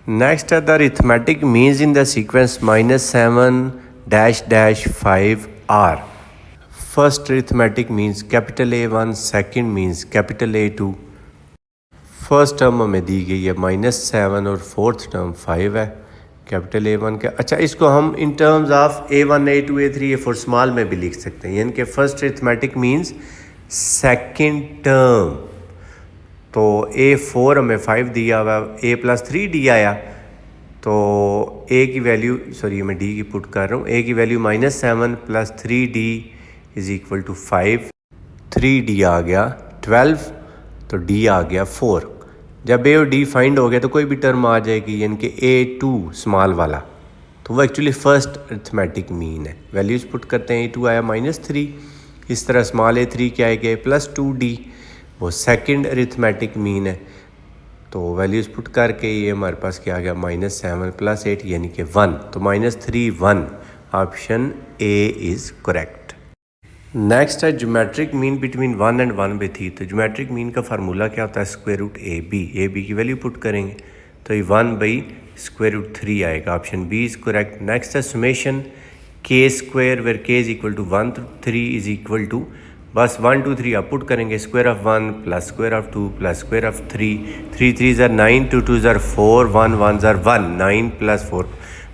Next है, the arithmetic means in the sequence -7 - 5R। First arithmetic means A1, second means A2। First term हमें दी गई है -7 और फोर्थ टर्म 5 है A1 का। अच्छा, इसको हम in terms of A1 A2 A3 A4 small में भी लिख सकते हैं, यानी कि first arithmetic means second term. तो A4 हमें 5 दिया हुआ, A + 3D आया, तो A की वैल्यू, सॉरी मैं D की पुट कर रहा हूँ, A की वैल्यू -7 + 3D = 5। 3D आ गया 12, तो D आ गया 4। जब A और D फाइंड हो गया तो कोई भी टर्म आ जाएगी, यानी कि A2 स्मॉल वाला, तो वो एक्चुअली फर्स्ट अरिथमेटिक मीन है। वैल्यूज़ पुट करते हैं, A2 आया -3, इस तरह स्मॉल A3 क्या आएगा +2D, वो सेकंड अरिथमेटिक मीन है। तो वैल्यूज़ पुट करके ये हमारे पास क्या आ गया -7 + 8 यानी कि 1, तो -3 1, option A is correct. Next है ज्योमेट्रिक मीन बिटवीन 1 एंड 1/3। तो ज्योमेट्रिक मीन का फार्मूला क्या होता है, √AB की वैल्यू पुट करेंगे तो ये 1/√3 आएगा, option B is correct. Next है summation k² where k is equal to 1 to 3 is equal to, बस 1 2 3 आप पुट करेंगे, square of 1 plus square of 2 plus square of 3, 3 3 ज़र 9, 2 2 ज़र 4, 1 1 ज़र 1, 9 + 4,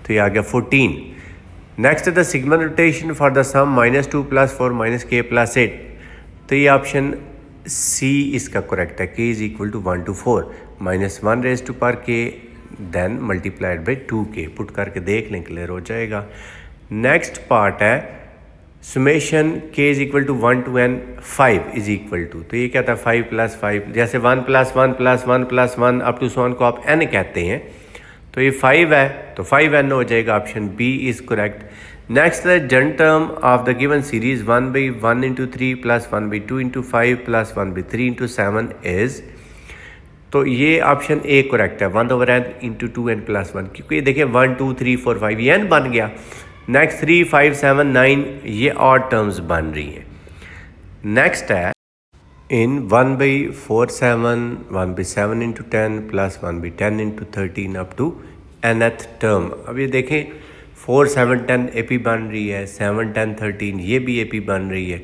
तो ये आ गया 14। नेक्स्ट है the sigma notation for the sum -2 + 4 -k + 8। तो ये ऑप्शन सी इसका करेक्ट है, k is equal to 1 to 4 -1 raised to power k then multiplied by 2k, put करके देख लें क्लियर हो जाएगा। नेक्स्ट पार्ट है summation k is equal to 1 to n 5 is equal to, तो ये क्या था 5 + 5, जैसे 1 + 1 + 1 + 1 अप टू सोन को आप n कहते हैं, तो ये 5 है तो 5n हो जाएगा, option B is correct. Next है जन term of the given series 1/1 × 3 + 1/2 × 5 + 1/3 × 7 is, तो ये ऑप्शन ए करेक्ट है, 1/n × 2n + 1, क्योंकि ये देखिए 1 2 3 4 5 ये n बन गया। नेक्स्ट 3 5 7 9 ये ऑड टर्म्स बन रही हैं। नेक्स्ट है इन 1/4 7, 1/7 × 10 + 1/10 × 13 अप टू nth टर्म। अब ये देखें 4 7 10 AP बन रही है, 7 10 13 ये भी AP बन रही है,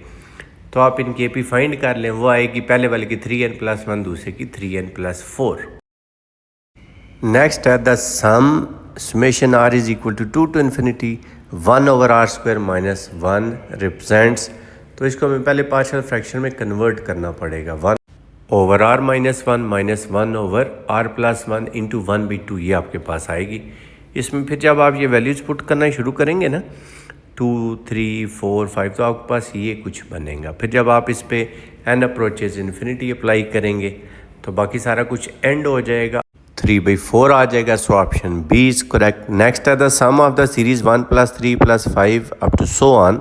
तो आप इनकी AP फाइंड कर लें, वो आएगी पहले वाले की 3n + 1, दूसरे की 3n + 4। नेक्स्ट है द सम summation r इज equal to 2 to infinity 1/r² - 1 represents, तो इसको हमें पहले पार्शियल फ्रैक्शन में कन्वर्ट करना पड़ेगा, 1/r - 1 - 1/r + 1 × 1/2 ये आपके पास आएगी। इसमें फिर जब आप ये वैल्यूज़ पुट करना शुरू करेंगे ना 2 3 4 5, तो आपके पास ये कुछ बनेगा। फिर जब आप इस पे n अप्रोचेज इन्फिनिटी अप्लाई करेंगे तो बाकी सारा कुछ एंड हो जाएगा, 3/4 आ जाएगा, so option B is correct. Next है the sum of the series 1 + 3 + 5 up to so on,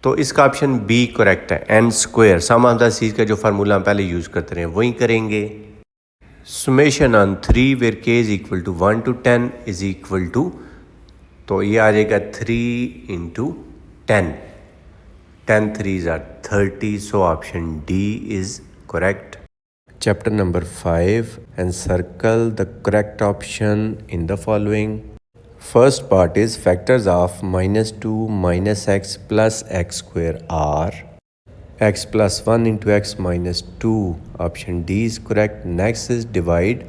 तो इसका ऑप्शन बी करेक्ट है, n²। Some of the series का जो फार्मूला हम पहले यूज़ करते रहे वही करेंगे। Summation on 3 where k is equal to 1 to 10 is equal to, तो ये आ जाएगा 3 × 10, 10 3s are 30, so option D is correct. Chapter number 5, and circle the correct option in the following. First part is factors of -2 - x plus x² are x + 1 × x - 2, option D is correct. Next is divide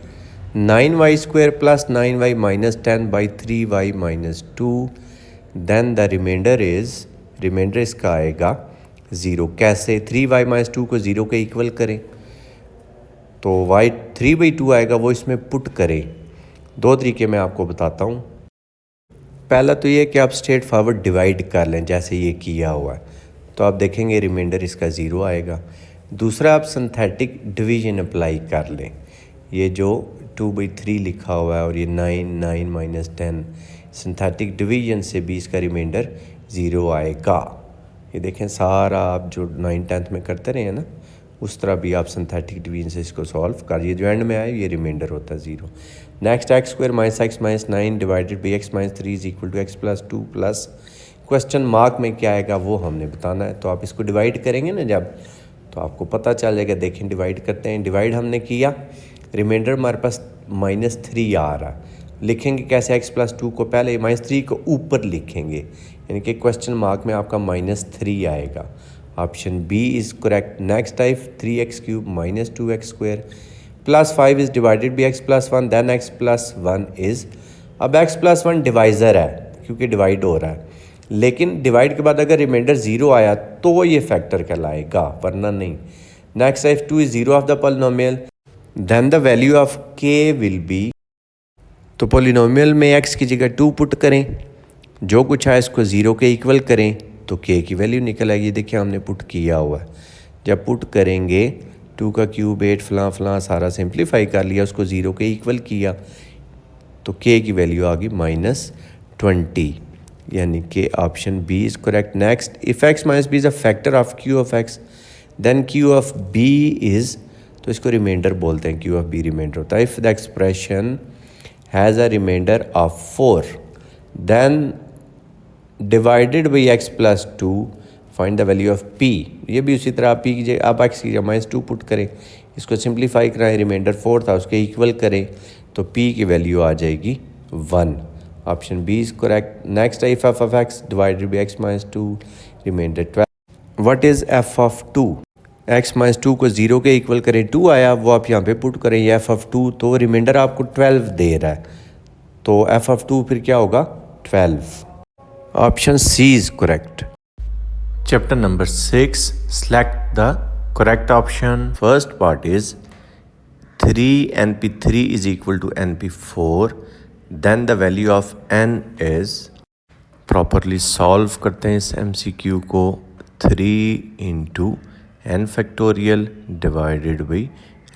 9y² + 9y - 10 by 3y - 2, then the remainder इसका आएगा 0। कैसे, 3y - 2 को 0 के equal करें तो y 3/2 आएगा, वो इसमें पुट करें। दो तरीके मैं आपको बताता हूँ। पहला तो ये कि आप स्ट्रेट फॉरवर्ड डिवाइड कर लें जैसे ये किया हुआ है, तो आप देखेंगे रिमाइंडर इसका 0 आएगा। दूसरा आप सिंथेटिक डिवीजन अप्लाई कर लें, ये जो 2/3 लिखा हुआ है और ये 9 9 - 10, सिंथेटिक डिवीजन से भी इसका रिमाइंडर 0 आएगा। ये देखें सारा आप जो 9 10th में करते रहे हैं ना, उस तरह भी आप सिंथेटिक डिवीजन से इसको सॉल्व करिए, जो एंड में आए ये रिमाइंडर होता है 0। Next x² - x - 9 divided by x - 3 is equal to x + 2 plus question mark में क्या आएगा वो हमने बताना है। तो आप इसको डिवाइड करेंगे ना जब, तो आपको पता चल जाएगा। देखें डिवाइड करते हैं, डिवाइड हमने किया, रिमाइंडर हमारे पास -3 आ रहा है। लिखेंगे कैसे, x + 2 को पहले -3 को ऊपर लिखेंगे, यानी कि क्वेश्चन मार्क में आपका -3 आएगा, option B is correct. Next type 3x³ - 2x² + 5 is divided by x + 1, then x + 1 is, अब x + 1 डिवाइज़र है क्योंकि डिवाइड हो रहा है, लेकिन डिवाइड के बाद अगर रिमाइंडर 0 आया तो ये फैक्टर कहलाएगा, वरना नहीं। Next type 2 is 0 of the polynomial, then the value of k will be, तो पॉलिनोमियल में x की जगह 2 पुट करें, जो कुछ है इसको 0 के इक्वल करें तो k की वैल्यू निकल आएगी। देखिए हमने पुट किया हुआ है, जब पुट करेंगे 2 का क्यूब 8 फलां सारा सिंप्लीफाई कर लिया, उसको 0 के इक्वल किया तो k की वैल्यू आ गई -20, यानी कि option B is correct. Next, if x - b is a factor of q of x, then q of b is तो इसको रिमाइंडर बोलते हैं, क्यू ऑफ बी रिमाइंडर होता है। If the expression has a remainder of 4 then divided by x plus 2 find the value of p। ये भी उसी तरह आप p की आप x की जगह -2 पुट करें, इसको सिंप्लीफाई कराएं, रिमाइंडर 4 था उसके इक्वल करें तो p की वैल्यू आ जाएगी 1। Option B is correct. Next है if f of x divided by x minus 2 remainder 12। What is f of 2? x minus 2 को 0 के इक्वल करें, 2 आया वो आप यहाँ पे पुट करें, ये f ऑफ 2 तो रिमाइंडर आपको 12 दे रहा है, तो f ऑफ 2 फिर क्या होगा 12। Option C is correct. Chapter number 6. Select the correct option. First part is 3np3 is equal to np4. Then the value of n is, properly solve करते हैं इस MCQ को, 3 into n factorial divided by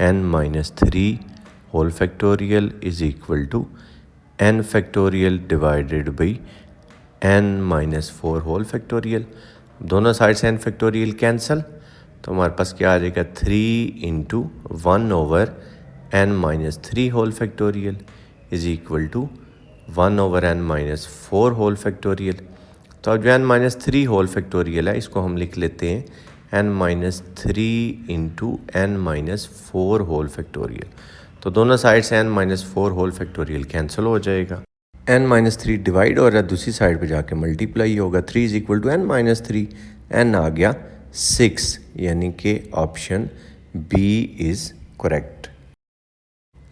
n minus 3 whole factorial is equal to n factorial divided by n minus 4 whole factorial। दोनों side से n factorial cancel, तो हमारे पास क्या आ जाएगा 3 into 1 over n minus 3 whole factorial is equal to 1 over n minus 4 whole factorial. तो अब जो n माइनस 3 होल फैक्टोरियल है इसको हम लिख लेते हैं n minus 3 into n minus 4 whole factorial. तो दोनों साइड से n minus 4 whole factorial cancel हो जाएगा, n माइनस 3 डिवाइड हो रहा है, दूसरी साइड पे जाके मल्टीप्लाई होगा, 3 is equal to n minus 3, n आ गया 6, यानी कि option B is correct.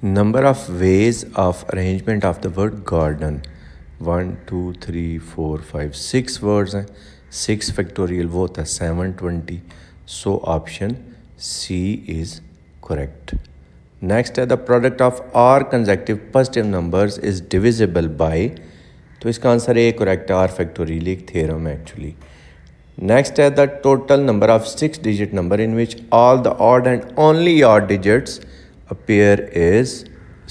Number of ways of arrangement of the word garden, 1 2 3 4 5 6 words हैं, 6 फैक्टोरियल वो होता है 720, so option C is correct. Next है the product of R consecutive positive numbers is divisible by, तो इसका answer A correct है, R factorial एक theorem है एक्चुअली। नेक्स्ट है the total number of 6 digit number in which all the odd and only odd digits appear is,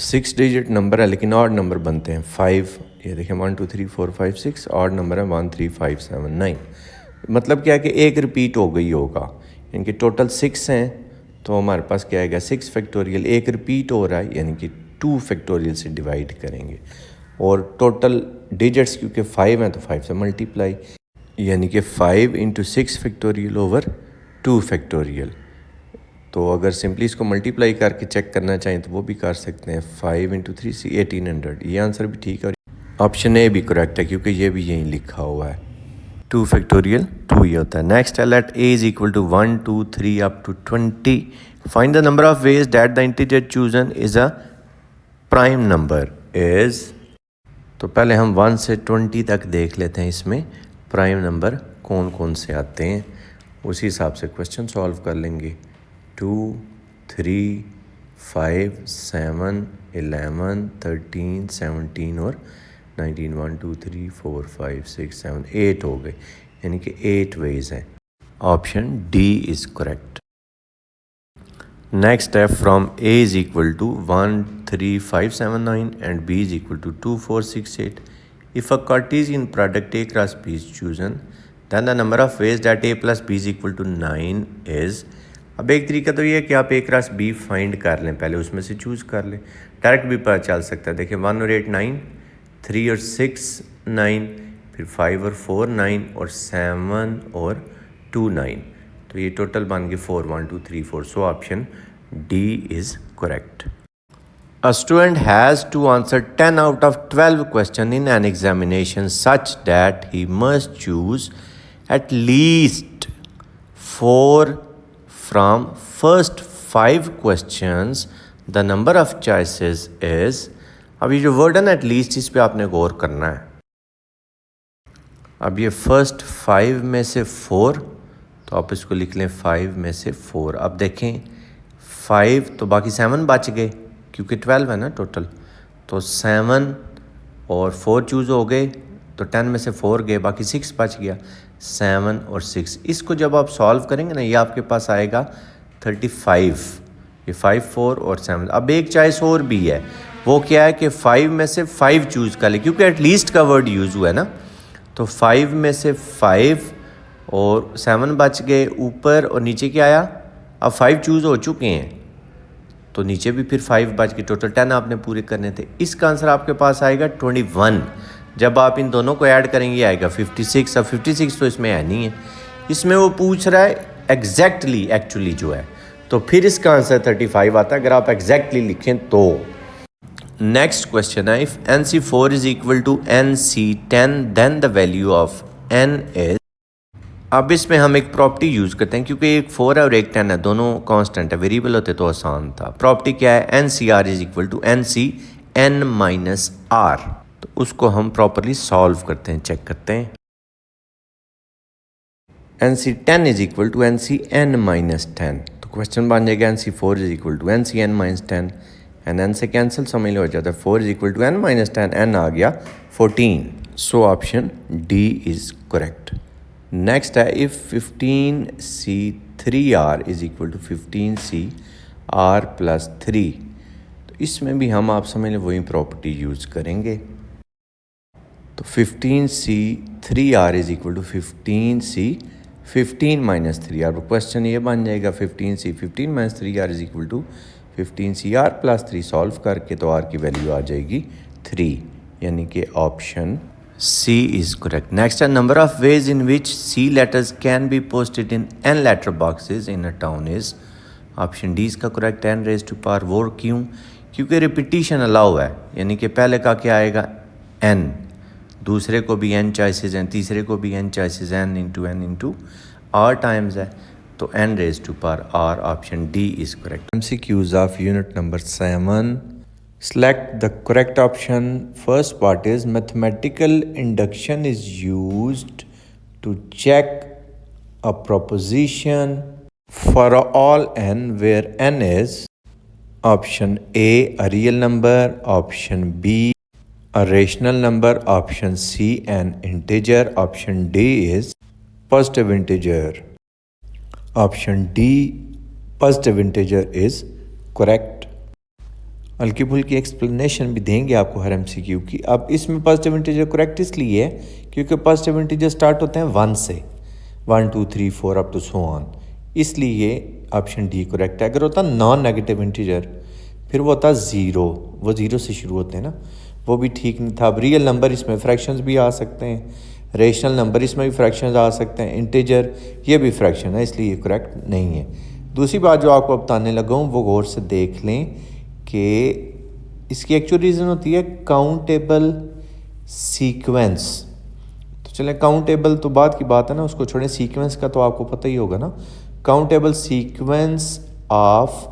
6 digit number है लेकिन odd number बनते हैं 5, ये देखें 1 2 3 4 5 6, ऑड नंबर है 1 3 5 7 9, मतलब क्या है कि एक रिपीट हो गई होगा, इनके टोटल 6 हैं तो हमारे पास क्या आएगा 6 फैक्टोरियल, एक रिपीट हो रहा है यानी कि 2 फैक्टोरियल से डिवाइड करेंगे, और टोटल डिजिट्स क्योंकि 5 हैं तो 5 से मल्टीप्लाई, यानी कि 5 इंटू 6 फैक्टोरियल ओवर 2 फैक्टोरियल। तो अगर सिंपली इसको मल्टीप्लाई करके चेक करना चाहें तो वो भी कर सकते हैं, 5 इंटू 3 1800, ये आंसर भी ठीक है और ऑप्शन ए भी करेक्ट है क्योंकि ये भी यहीं लिखा हुआ है, 2 फैक्टोरियल 2 ये होता है। नेक्स्ट है let A is equal to 1 2 3 up to 20, find the number of ways that the integer chosen is a prime number is, तो पहले हम 1 से 20 तक देख लेते हैं इसमें प्राइम नंबर कौन कौन से आते हैं, उसी हिसाब से क्वेश्चन सॉल्व कर लेंगे। 2 3 5 7 11 13 17 और 19, 1 2 3 4 5 6 7 8 हो गए, यानी कि 8 वेज हैं, option D is correct. Next है from A is equal to 1 3 5 7 9 and B is equal to 2 4 6 8, if a Cartesian product a cross b is chosen then the number of ways that a plus b is equal to 9 is, अब एक तरीका तो ये है कि आप a cross b find कर लें, पहले उसमें से चूज़ कर लें, डायरेक्ट भी पता चल सकता है। देखिए 1 और 8 9, 3 और 6 9, फिर 5 और 4 9 और 7 और 2 9, तो ये टोटल बन गए 4 1 2 3 4, सो option D is correct. A student has to answer 10 out of 12 questions in an examination such that he must choose at least 4 from first 5 questions. The number of choices is, अब ये जो word है ना at least, इस पे आपने गौर करना है। अब ये फर्स्ट 5 में से 4, तो आप इसको लिख लें 5 में से 4। अब देखें 5 तो बाकी 7 बच गए क्योंकि 12 है ना टोटल, तो 7 और 4 चूज़ हो गए, तो 10 में से 4 गए, बाकी 6 बच गया, 7 और 6। इसको जब आप सॉल्व करेंगे ना ये आपके पास आएगा 35, ये 5 4 और 7। अब एक चॉइस और भी है, वो क्या है कि 5 में से 5 चूज़ कर ले, क्योंकि एटलीस्ट का वर्ड यूज़ हुआ है ना, तो 5 में से 5 और 7 बच गए ऊपर, और नीचे क्या आया, अब 5 चूज़ हो चुके हैं, तो नीचे भी फिर 5 बच के टोटल 10 आपने पूरे करने थे। इसका आंसर आपके पास आएगा 21। जब आप इन दोनों को ऐड करेंगे आएगा 56। अब 56 तो इसमें है नहीं है, इसमें वो पूछ रहा है एग्जैक्टली एक्चुअली जो है, तो फिर इसका आंसर 35 आता है अगर आप एग्जैक्टली लिखें तो। नेक्स्ट क्वेश्चन है, if NC4 is equal to NC10 then the value of N is. अब इसमें हम एक प्रॉपर्टी यूज़ करते हैं, क्योंकि एक 4 है और एक 10 है, दोनों कांस्टेंट है, वेरिएबल होते तो आसान था। प्रॉपर्टी क्या है, NCR is equal to NCN minus R। तो उसको हम प्रॉपरली सॉल्व करते हैं, चेक करते हैं। NC10 is equal to NCN minus 10, तो क्वेश्चन बन जाएगा NC4 is equal to NCN minus 10 and N से कैंसिल समझ लो हो जाता है 4 is equal to N minus 10, N आ गया 14। So option D is correct. Next है, if 15C3R is equal to 15CR plus 3, तो इसमें भी हम आप समझ लें वही प्रॉपर्टी यूज़ करेंगे। तो 15C3R is equal to 15C15 minus 3R। Question ये बन जाएगा 15C15 minus 3R is equal to 15CR plus 3। Solve करके तो R की वैल्यू आ जाएगी 3, यानी कि option C is correct. Next, a number of ways in which C letters can be posted in N letter boxes in a town is। Option D इसका correct, N raised to power 4। क्यों? क्योंकि repetition allow है, यानी कि पहले का क्या आएगा N, दूसरे को भी N चॉइसेस हैं, तीसरे को भी N choices N into R times है, तो N raised to power R, option D is correct. MCQs of unit number 7। Select the correct option. First part is mathematical induction is used to check a proposition for all n where n is option A a real number, option B a rational number, option C an integer, option D is positive integer. Option D positive integer is correct. हल्की फुल्की explanation भी देंगे आपको हर MCQ की। अब इसमें positive integer correct इसलिए है क्योंकि पॉजिटिव इंटीजर स्टार्ट होते हैं 1 से, 1 2 3 4 अप टू सो ऑन, इसलिए ऑप्शन डी करेक्ट है। अगर होता नॉन नेगेटिव इंटीजर फिर वो होता 0, वो 0 से शुरू होते हैं ना, वो भी ठीक नहीं था। अब रियल नंबर इसमें फ्रैक्शंस भी आ सकते हैं, रेशनल नंबर इसमें भी फ्रैक्शंस आ सकते हैं, इंटीजर ये भी फ्रैक्शन है, इसलिए करेक्ट नहीं है। दूसरी बात जो आपको बताने लगा हूँ वो गौर से देख लें कि इसकी एक्चुअल रीज़न होती है काउंटेबल सीक्वेंस। तो चलें काउंटेबल तो बात की बात है ना, उसको छोड़ें, सीक्वेंस का तो आपको पता ही होगा ना, काउंटेबल सीक्वेंस ऑफ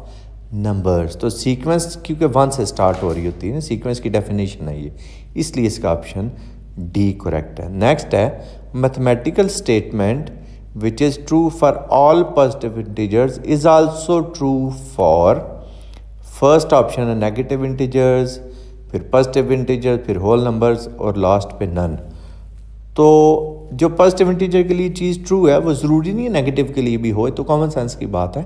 नंबर्स। तो सीक्वेंस क्योंकि 1 से स्टार्ट हो रही होती है ना, सीक्वेंस की डेफिनेशन है ये, इसलिए इसका ऑप्शन डी करेक्ट है। नेक्स्ट है mathematical statement which is true for all positive integers is also true for. First option है नेगेटिव इंटीजर्स, फिर पॉजिटिव इंटीजर्स, फिर होल नंबर्स और लास्ट पे नन। तो जो पॉजिटिव इंटीजर के लिए चीज़ ट्रू है वो ज़रूरी नहीं है नेगेटिव के लिए भी हो, तो कॉमन सेंस की बात है।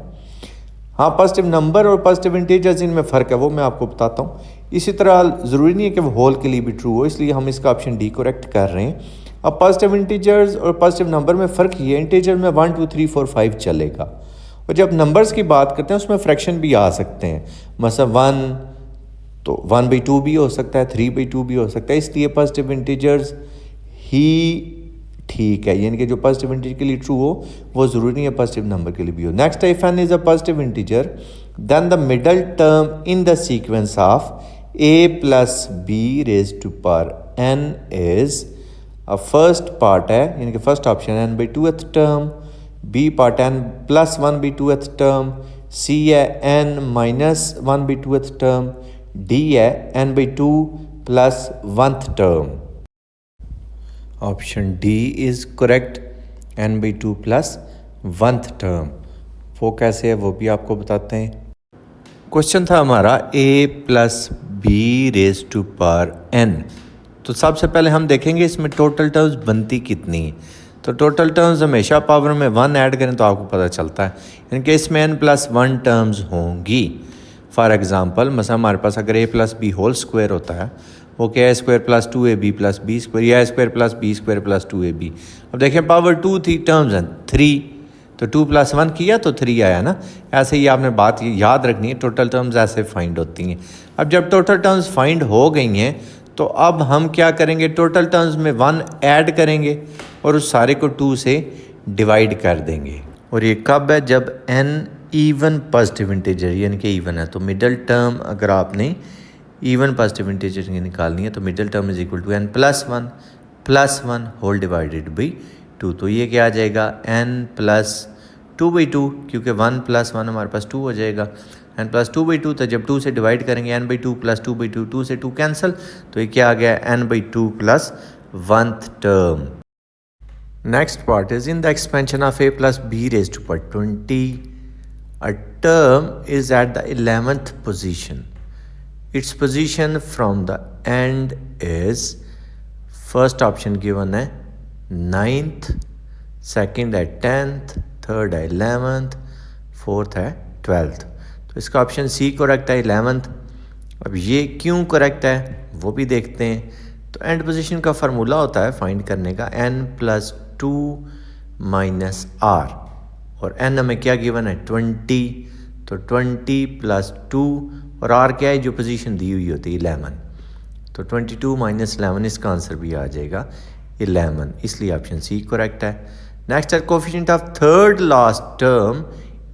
हाँ, पॉजिटिव नंबर और पॉजिटिव इंटीजर्स इनमें फ़र्क है, वो मैं आपको बताता हूँ। इसी तरह ज़रूरी नहीं है कि वो होल के लिए भी ट्रू हो, इसलिए हम इसका ऑप्शन डी करेक्ट कर रहे हैं। अब पॉजिटिव इंटीजर्स और पॉजिटिव नंबर में फ़र्क ये, इंटीजर में 1 2 3 4 5 चलेगा, और जब नंबर्स की बात करते हैं उसमें फ्रैक्शन भी आ सकते हैं, मतलब 1 तो 1/2 भी हो सकता है, 3/2 भी हो सकता है, इसलिए पॉजिटिव इंटीजर्स ही ठीक है, यानी कि जो पॉजिटिव इंटीजर के लिए ट्रू हो वो ज़रूरी नहीं है पॉजिटिव नंबर के लिए भी हो। Next, if n is a positive integer then the middle term in the sequence of a plus B raise to power n is a first part है, यानी कि first option n/2th term, B part n plus 1/2th term, C है n minus 1/2th term, D है n/2 plus 1th term. Option D is correct, n/2 plus 1th term. वो कैसे है वो भी आपको बताते हैं। क्वेश्चन था हमारा a plus B raise to power n। तो सबसे पहले हम देखेंगे इसमें टोटल टर्म्स बनती कितनी है। तो टोटल टर्म्स हमेशा पावर में 1 ऐड करें तो आपको पता चलता है, यानी कि इसमें n+1 टर्म्स होंगी। फॉर एग्जांपल मतलब हमारे पास अगर a plus B whole square होता है, वो क्या है square plus 2ab plus b square, या square plus b square plus 2ab। अब देखें पावर 2 थी, टर्म्स हैं 3, तो 2 + 1 किया तो 3 आया ना। ऐसे ही आपने बात याद रखनी है, टोटल टर्म्स ऐसे फाइंड होती हैं। अब जब टोटल टर्म्स फाइंड हो गई हैं तो अब हम क्या करेंगे, टोटल टर्म्स में 1 ऐड करेंगे और उस सारे को 2 से डिवाइड कर देंगे। और ये कब है, जब n इवन पॉजिटिव इंटीजर यानी कि इवन है। तो मिडल टर्म अगर आपने इवन पॉजिटिव इंटीजर निकालनी है तो middle term is equal to n + 1 whole divided by 2। तो ये क्या आ जाएगा, n + 2/2, क्योंकि 1 + 1 हमारे पास 2 हो जाएगा। n + 2/2, तो जब 2 से डिवाइड करेंगे n/2 + 2/2, 2 से 2 कैंसिल, तो ये क्या आ गया, n/2 + 1th term. Next part is in the expansion of a plus b raised to power 20, a term is at the 11th position. Its position from the end is, first option given है 9th, second है 10th, third है 11th, fourth है 12th। तो इसका option C correct है, 11th। अब ये क्यों करेक्ट है वो भी देखते हैं। तो एंड पोजीशन का फार्मूला होता है फाइंड करने का n + 2 - r, और n हमें क्या गिवन है 20, तो 20 + 2 और r क्या है जो पोजीशन दी हुई होती है 11, तो 22 - 11 इसका आंसर भी आ जाएगा 11, इसलिए ऑप्शन सी करेक्ट है। नेक्स्ट है coefficient of third last term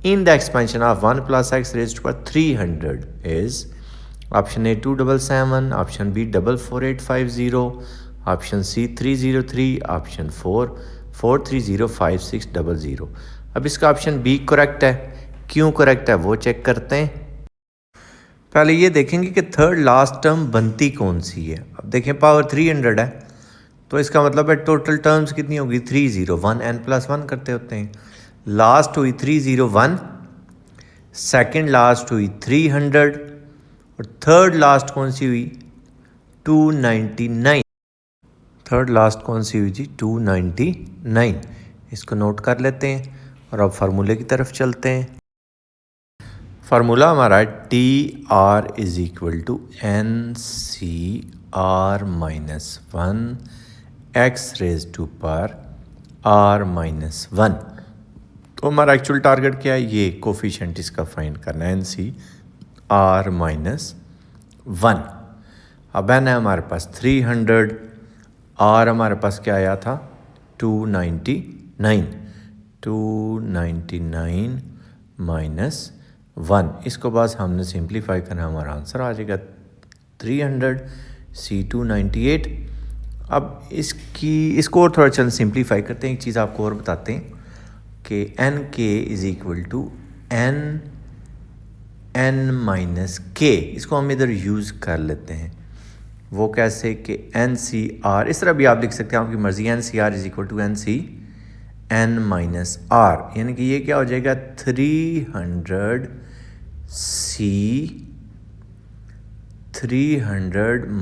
in the expansion of 1 + x raised to power 300 is, option A 277, option B 44850, option C 303, option 4 4305600। अब इसका ऑप्शन बी करेक्ट है। क्यों करेक्ट है वो चेक करते हैं। पहले ये देखेंगे कि थर्ड लास्ट टर्म बनती कौन सी है। अब देखें पावर 300 है, तो इसका मतलब है टोटल टर्म्स कितनी होगी 301, n + 1 करते होते हैं। लास्ट हुई 301, सेकंड लास्ट हुई 300 और थर्ड लास्ट कौन सी हुई 299। थर्ड लास्ट कौन सी हुई जी 299। इसको नोट कर लेते हैं और अब फार्मूले की तरफ चलते हैं। फार्मूला हमारा है TR = NCR - 1 x raised to power r - 1। तो हमारा एक्चुअल टारगेट क्या है, ये कोफिशिएंट इसका फाइंड करना है NCR - 1। अब n है हमारे पास 300, r हमारे पास क्या आया था 299 - 1। इसको बस हमने सिंप्लीफाई करना, हमारा आंसर आ जाएगा 300 C 298। अब इसको और थोड़ा चल सिंप्लीफाई करते हैं। एक चीज़ आपको और बताते हैं कि NK = n - k, इसको हम इधर यूज़ कर लेते हैं। वो कैसे कि NCR, इस तरह भी आप लिख सकते हैं, आपकी मर्ज़ी। NCR = NCN - R, यानी कि ये क्या हो जाएगा 300 C 300 -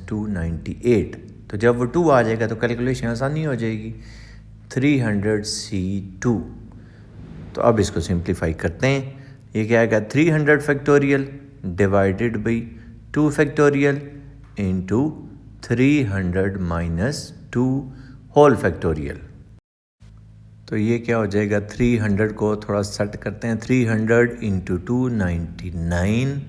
298। तो जब वो 2 आ जाएगा तो कैलकुलेशन आसानी हो जाएगी, 300 C2। तो अब इसको सिंप्लीफाई करते हैं। ये क्या आएगा 300 factorial divided by 2 factorial into 300 - 2 whole factorial. तो ये क्या हो जाएगा 300 को थोड़ा सेट करते हैं, 300 × 299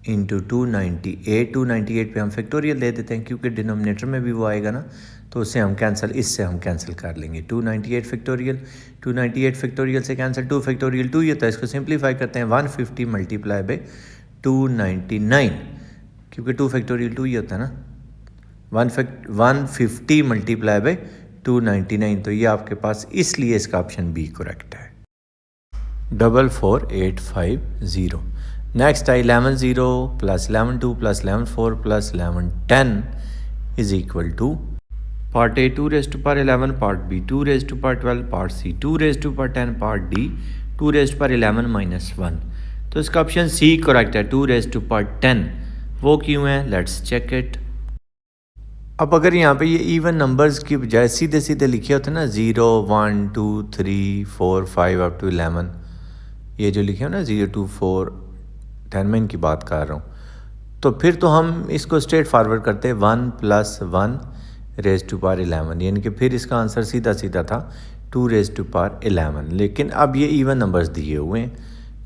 × 298। 298 पे हम फैक्टोरियल दे देते हैं क्योंकि डिनोमिनेटर में भी वो आएगा ना, तो उससे हम कैंसिल, इससे हम कैंसिल कर लेंगे। 298 फैक्टोरियल, 298 फैक्टोरियल से कैंसिल, 2 फैक्टोरियल 2 ही होता है। इसको सिंप्लीफाई करते हैं 150 × 299, क्योंकि 2 फैक्टोरियल 2 ही होता है ना। 150 × 299, तो ये आपके पास, इसलिए इसका ऑप्शन बी करेक्ट है 44850। नेक्स्ट है 11 0 + 11 2 + 11 4 + 11 10 = part A 2 raised to power 11, part B 2 raised to power 12, part C 2 raised to power 10, part D 2 raised to power 11 - 1। तो इसका ऑप्शन सी करेक्ट है, 2 raised to power 10। वो क्यों है, लेट्स चेक इट। अब अगर यहाँ पे ये इवन नंबर्स की बजाय सीधे सीधे लिखे होते ना 0 1 2 3 4 5 up to 11, ये जो लिखे हो ना 0 2 4 10, मैं इनकी बात कर रहा हूँ, तो फिर तो हम इसको स्ट्रेट फारवर्ड करते हैं 1 + 1 raised to power 11, यानी कि फिर इसका आंसर सीधा सीधा था 2 रेज़ टू पावर 11, लेकिन अब ये इवन नंबर्स दिए हुए हैं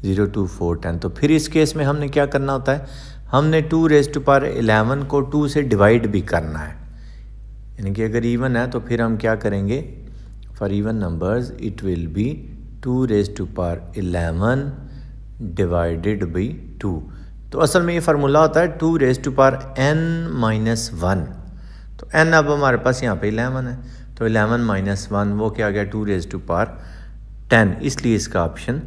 0, 2, 4, 10। तो फिर इस केस में हमने क्या करना होता है, हमने 2 रेज़ टू पावर 11 को 2 से डिवाइड भी करना है, यानी कि अगर इवन है तो फिर हम क्या करेंगे, for even numbers it will be 2 raise to power 11 divided by 2। तो असल में ये फार्मूला होता है 2 रेज़ टू पावर n-1। तो n अब हमारे पास यहाँ पे 11 है, तो 11 - 1 वो क्या आ गया 2 रेज़ टू पावर 10, इसलिए इसका ऑप्शन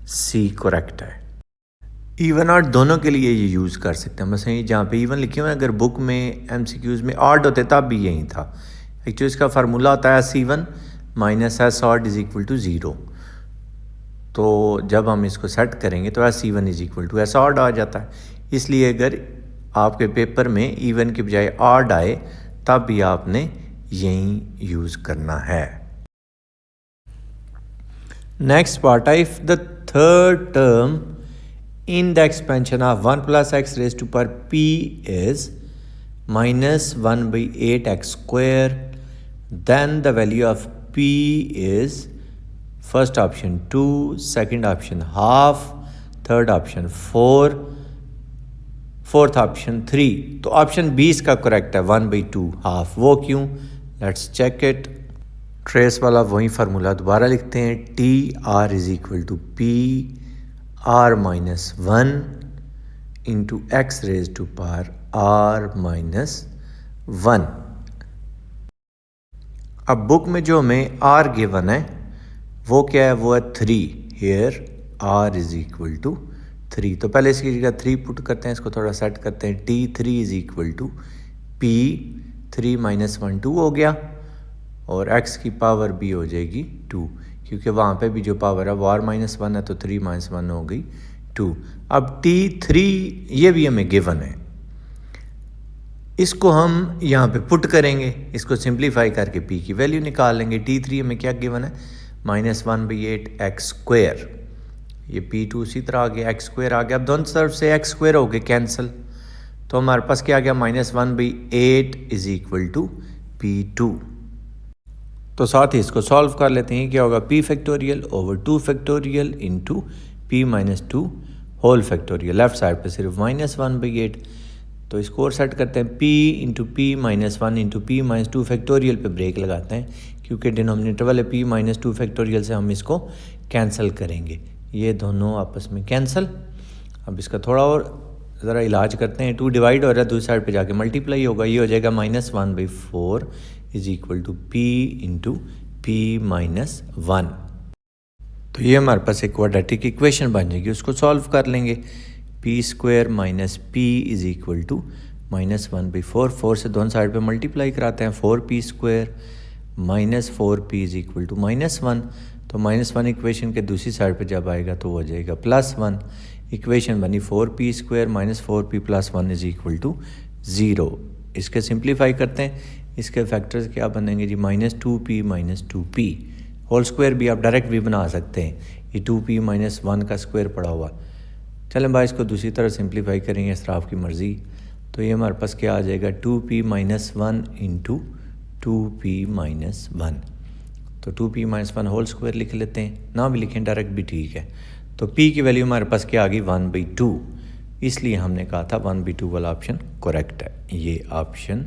सी करेक्ट है। इवन ऑड दोनों के लिए ये यूज़ कर सकते हैं। बस यही जहाँ पे इवन लिखे हुए हैं, अगर बुक में MCQs में ऑड होते तब भी यही था। एक्चुअली इसका फार्मूला होता है S even - S odd = 0। तो जब हम इसको सेट करेंगे तो S even = S odd आ जाता है। इसलिए अगर आपके पेपर में इवन के बजाय ऑड आए तब भी आपने यही यूज़ करना है। Next part, if the third term in the expansion of 1 plus x raised to power p is -1/8x square, then the value of p is first option 2, second option half, third option 4, fourth option 3। तो option 20 का correct है 1/2 half. वो क्यों, let's check it. Trace वाला वही formula दोबारा लिखते हैं, TR = P r-1 into x raised to power r-1। अब बुक में जो हमें r गिवन है वो क्या है, वो है 3। Here r = 3। तो पहले इसकी जगह 3 पुट करते हैं, इसको थोड़ा सेट करते हैं। T3 = P 3 - 1 2 हो गया, और x की पावर भी हो जाएगी 2, क्योंकि वहाँ पे भी जो पावर है वो r-1 है, तो 3 - 1 हो गई 2। अब T3 ये भी हमें गिवन है, इसको हम यहाँ पे पुट करेंगे, इसको सिंप्लीफाई करके p की वैल्यू निकाल लेंगे। T3 हमें क्या गिवन है, -1/8x स्क्वायर। ये P2 उसी तरह आ गया, x स्क्वायर आ गया। अब दोनों तरफ से x स्क्वायर हो गए कैंसिल, तो हमारे पास क्या आ गया, -1/8 = P2। तो साथ ही इसको सॉल्व कर लेते हैं। क्या होगा, p factorial over 2 factorial into p - 2 whole factorial. Left side पे सिर्फ -1/8, तो इसको और सेट करते हैं। p × p - 1 × p - 2 फैक्टोरियल पे ब्रेक लगाते हैं, क्योंकि डिनोमिनेटर वाले p - 2 फैक्टोरियल से हम इसको कैंसिल करेंगे। ये दोनों आपस में कैंसिल। अब इसका थोड़ा और ज़रा इलाज करते हैं। 2 डिवाइड हो रहा है, दूसरी साइड पे जाके मल्टीप्लाई होगा। ये हो जाएगा -1/4 = p × p - 1। तो ये हमारे पास एक क्वाड्रेटिक इक्वेशन बन जाएगी, उसको सॉल्व कर लेंगे। p² - p = -1/4। 4 से दोनों साइड पे मल्टीप्लाई कराते हैं, 4p² - 4p = -1। तो -1 इक्वेशन के दूसरी साइड पे जब आएगा तो हो जाएगा +1। इक्वेशन बनी 4p² - 4p + 1 = 0। इसके सिंप्लीफाई करते हैं, इसके फैक्टर्स क्या बनेंगे जी, -2p - 2p होल स्क्वायर भी आप डायरेक्ट भी बना सकते हैं। ये 2p - 1 का स्क्वायर पड़ा हुआ। चलें भाई, इसको दूसरी तरह सिंप्लीफाई करेंगे, इस तरह आपकी मर्ज़ी। तो ये हमारे पास क्या आ जाएगा, 2p - 1 × 2p - 1। तो 2p - 1 होल स्क्वायर लिख लेते हैं, ना भी लिखें डायरेक्ट भी ठीक है। तो p की वैल्यू हमारे पास क्या आ गई, 1/2। इसलिए हमने कहा था 1/2 वाला ऑप्शन करेक्ट है। ये option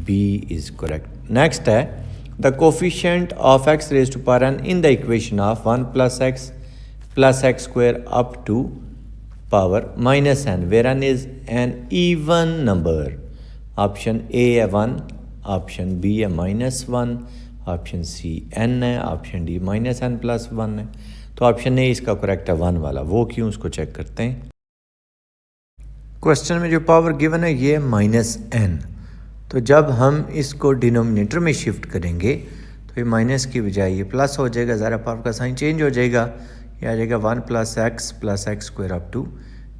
B is correct. Next है, the coefficient of x raised to power n in the equation of 1 + x + x square up to power -n, where n is an even number। Option A है 1, option B है -1, option C n है, option D -n+1 है। तो option A इसका correct है 1 वाला। वो क्यों, उसको चेक करते हैं। क्वेश्चन में जो पावर गिवन है ये -n, तो जब हम इसको डिनोमिनेटर में शिफ्ट करेंगे तो ये माइनस की बजाय ये प्लस हो जाएगा, ज़रा पावर का साइन चेंज हो जाएगा। ये आ जाएगा 1 + x + x square up to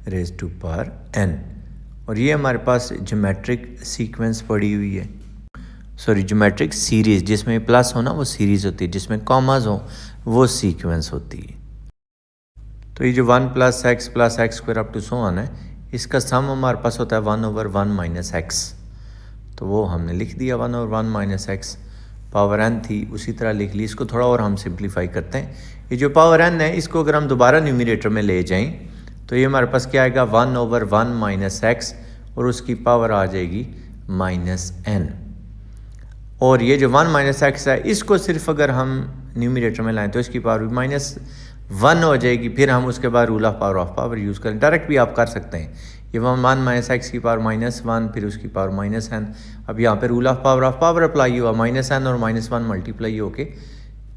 raise to power n। और ये हमारे पास ज्योमेट्रिक सीक्वेंस पड़ी हुई है, सॉरी ज्योमेट्रिक सीरीज़। जिसमें प्लस हो ना वो सीरीज़ होती है, जिसमें कॉमाज हो वो सीक्वेंस होती है। तो ये जो 1 + x + x square up to so on है, इसका सम हमारे पास होता है 1/1 - x। तो वो हमने लिख दिया 1/1 - x। पावर n थी उसी तरह लिख ली। इसको थोड़ा और हम सिंप्लीफाई करते हैं। ये जो पावर n है इसको अगर हम दोबारा न्यूमरेटर में ले जाएं तो ये हमारे पास क्या आएगा 1/1 माइनस एक्स और उसकी पावर आ जाएगी -n। और ये जो 1 माइनस एक्स है इसको सिर्फ अगर हम न्यूमरेटर में लाएं तो इसकी पावर भी -1 हो जाएगी। फिर हम उसके बाद रूल ऑफ पावर यूज़ करें। डायरेक्ट भी आप कर सकते हैं। ये 1 माइनस एक्स की पावर -1 फिर उसकी पावर -n। अब यहाँ पे रूल ऑफ पावर अप्लाई हुआ -n और -1 मल्टीप्लाई होके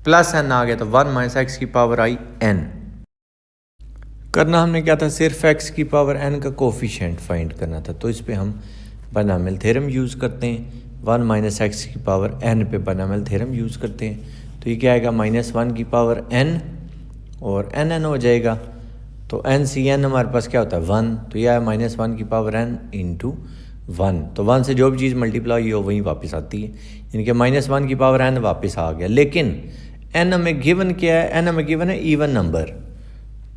+n आ गया तो 1 माइनस एक्स की पावर आई n। करना हमने क्या था, सिर्फ x की पावर n का कोफिशिएंट फाइंड करना था। तो इस पे हम बायनॉमियल थ्योरम यूज़ करते हैं। 1 माइनस एक्स की पावर n पे बायनॉमियल थ्योरम यूज़ करते हैं। तो ये क्या आएगा -1 की पावर n और n हो जाएगा। तो n हमारे पास क्या होता है 1। तो यह है -1 की पावर n इंटू 1। तो 1 से जो भी चीज़ मल्टीप्लाई हो वहीं वापस आती है, यानी कि -1 की पावर n वापस आ गया। लेकिन n हमें गिवन क्या है, n हमें गिवन है इवन नंबर।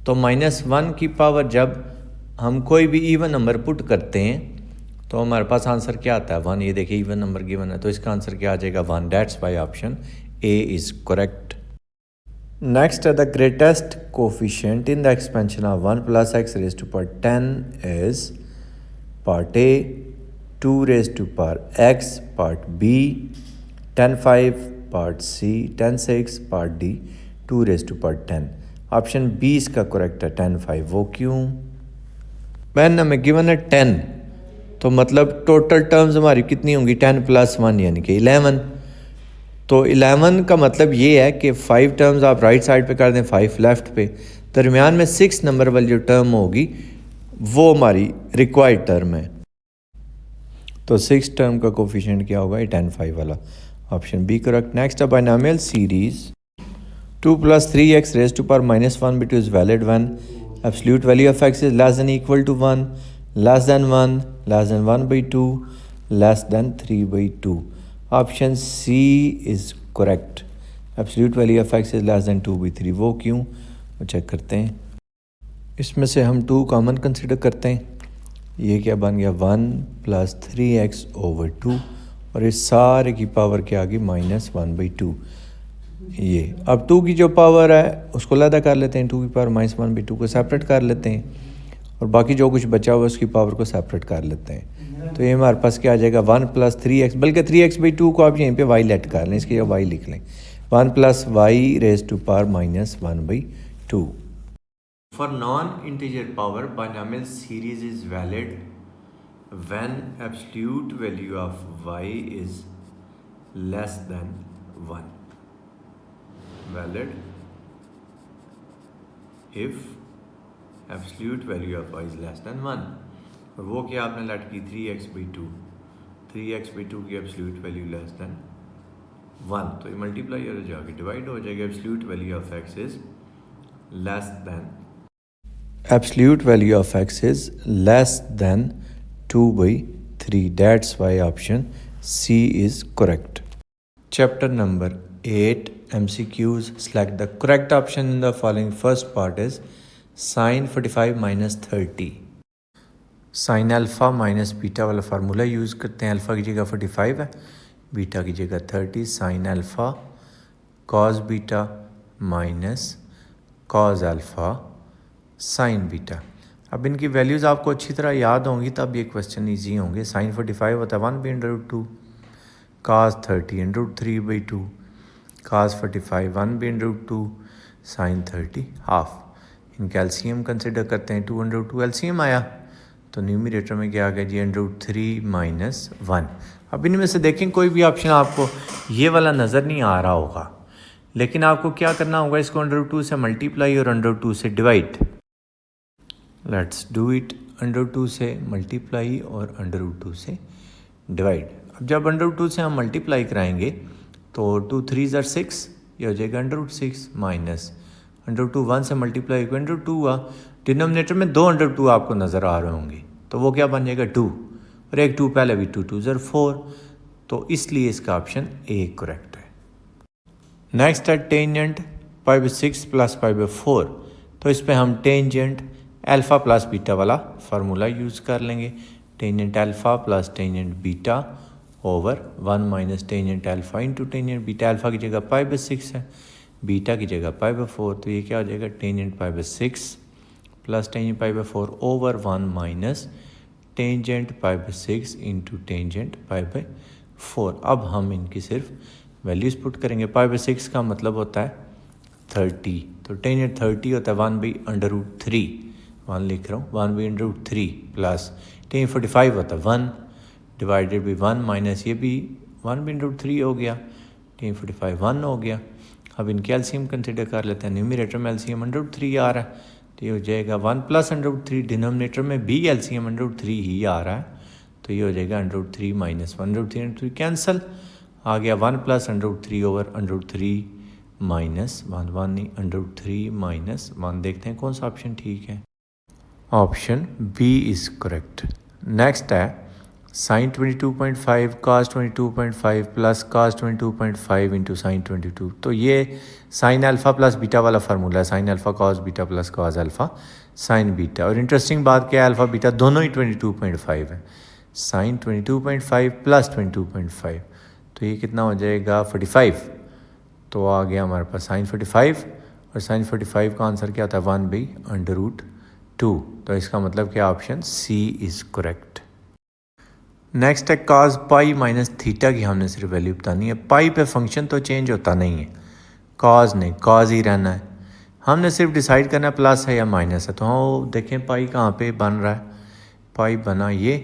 तो -1 की पावर जब हम कोई भी इवन नंबर पुट करते हैं तो हमारे पास आंसर क्या आता है 1। ये देखिए इवन नंबर गिवन है तो इसका आंसर क्या आ जाएगा 1। That's why option A is correct. Next है the greatest coefficient in the expansion of 1 + x raised to power 10 is part A 2 raised to power x, part B 10/5, part C 10/6, part D 2 raised to power 10। Option B इसका correct है 10/5। वो क्यों? मैंने हमें given है 10 तो मतलब total terms हमारी कितनी होंगी 10 + 1 यानी कि 11। तो 11 का मतलब ये है कि 5 टर्म्स आप राइट साइड पे कर दें 5 लेफ्ट पे, दरमियान में 6 नंबर वाली जो टर्म होगी वो हमारी रिक्वायर्ड टर्म है। तो 6 टर्म का कोफिशिएंट क्या होगा, 10/5 वाला। Option B correct. नेक्स्ट है binomial series 2 + 3x raised to power -1 by 2 is valid when absolute value of x is less than equal to 1, less than 1, less than 1/2, less than 3/2। Option C is correct. Absolute value of x is less than 2/3। वो क्यों, वो check करते हैं। इसमें से हम 2 common consider करते हैं। ये क्या बन गया 1 + 3x/2 और इस सारे की पावर क्या आ गई -1/2। ये अब 2 की जो पावर है उसको अलग कर लेते हैं, 2 की पावर -1/2 को सेपरेट कर लेते हैं और बाकी जो कुछ बचा हुआ है उसकी पावर को सेपरेट कर लेते हैं। तो ये हमारे पास क्या आ जाएगा 1 + 3x, बल्कि 3x/2 को आप यहीं पे y लेट कर लें, इसकी जगह y लिख लें। 1 + y raised to power -1/2। For non integer power binomial series is valid when absolute value of y is less then 1। valid if absolute value of y is less than 1। और वो क्या आपने लट की 3x/2 की absolute value less than 1। तो ये multiply हो जाएगी, डिवाइड हो जाएगा। Absolute value of x is less than 2/3। That's why option C is correct. Chapter number 8 MCQs। Select the correct option in the following. First part is sin 45 - 30। sin alpha minus beta वाला formula use करते हैं। Alpha की जगह 45 है, beta की जगह 30। sin alpha cos beta minus cos alpha sin beta. अब इनकी वैल्यूज़ आपको अच्छी तरह याद होंगी तब ये क्वेश्चन ईजी होंगे। sin 45 होता है 1/√2, cos 30 √3/2, cos 45 1/√2, sin 30 हाफ। इनका एलसीएम कंसिडर करते हैं। 2/2 एलसीएम आया तो न्यूमरेटर में क्या आ गया जी √3 - 1। अब इनमें से देखें कोई भी ऑप्शन आपको ये वाला नज़र नहीं आ रहा होगा, लेकिन आपको क्या करना होगा, इसको √2 से मल्टीप्लाई और √2 से डिवाइड। Let's do it. √2 से मल्टीप्लाई और √2 से डिवाइड। अब जब √2 से हम मल्टीप्लाई कराएंगे तो 2 3 are 6, ये हो जाएगा √6 माइनस √2 1 से मल्टीप्लाई √2 हुआ। डिनोमिनेटर में 2 √2 आपको नज़र आ रहे होंगे तो वो क्या बन जाएगा 2 और एक 2 पहले भी 2 2 are 4। तो इसलिए इसका ऑप्शन ए करेक्ट है। नेक्स्ट है टेंजेंट π/6 + π/4। तो इस पर हम टेंजेंट अल्फ़ा प्लस बीटा वाला फार्मूला यूज़ कर लेंगे। Tangent alpha plus tangent beta over 1 minus tangent alpha into tangent beta. Alpha की जगह π/6 है, बीटा की जगह π/4, तो ये क्या हो जाएगा tangent π/6 plus tangent π/4 over 1 minus tangent π/6 into tangent π/4। अब हम इनकी सिर्फ वैल्यूज़ पुट करेंगे। π/6 का मतलब होता है 30, तो टेंजेंट 30 होता है 1/√3, 1 लिख रहा हूँ 1/√3 प्लस टेंजेंट 45 होता है 1 डिवाइडेड बाई 1 माइनस ये भी 1/√3 हो गया, टेंजेंट 45 1 हो गया। अब इनके एलसीएम कंसिडर कर लेते हैं। न्यूमरेटर में एलसीएम √3 आ रहा है, तो ये हो जाएगा 1 प्लस √3। डिनोमिनेटर में भी एलसीएम √3 ही आ रहा है, तो ये हो जाएगा √3 माइनस 1/√3 कैंसिल, आ गया 1 प्लस √3 ओवर √3 माइनस 1 नहीं √3 माइनस 1। देखते हैं कौन सा ऑप्शन ठीक है। Option B is correct. Next है sine 22.5 cos 22.5 plus cos 22.5 into sine 22। तो ये साइन अल्फ़ा प्लस बीटा वाला फार्मूला है, sine alpha cos beta plus cos alpha sine beta. और इंटरेस्टिंग बात क्या है, अल्फ़ा बीटा दोनों ही 22.5 है। साइन 22.5 प्लस 22.5, तो ये कितना हो जाएगा 45। तो आ गया हमारे पास साइन 45, और साइन 45 का आंसर क्या आता है 1/√2। तो इसका मतलब क्या, option C is correct. Next है cos पाई माइनस थीटा की हमने सिर्फ वैल्यू बतानी है। पाई पे फंक्शन तो चेंज होता नहीं है, cos नहीं cos ही रहना है। हमने सिर्फ डिसाइड करना है प्लस है या माइनस है। तो हाँ देखें पाई कहाँ पे बन रहा है, पाई बना ये,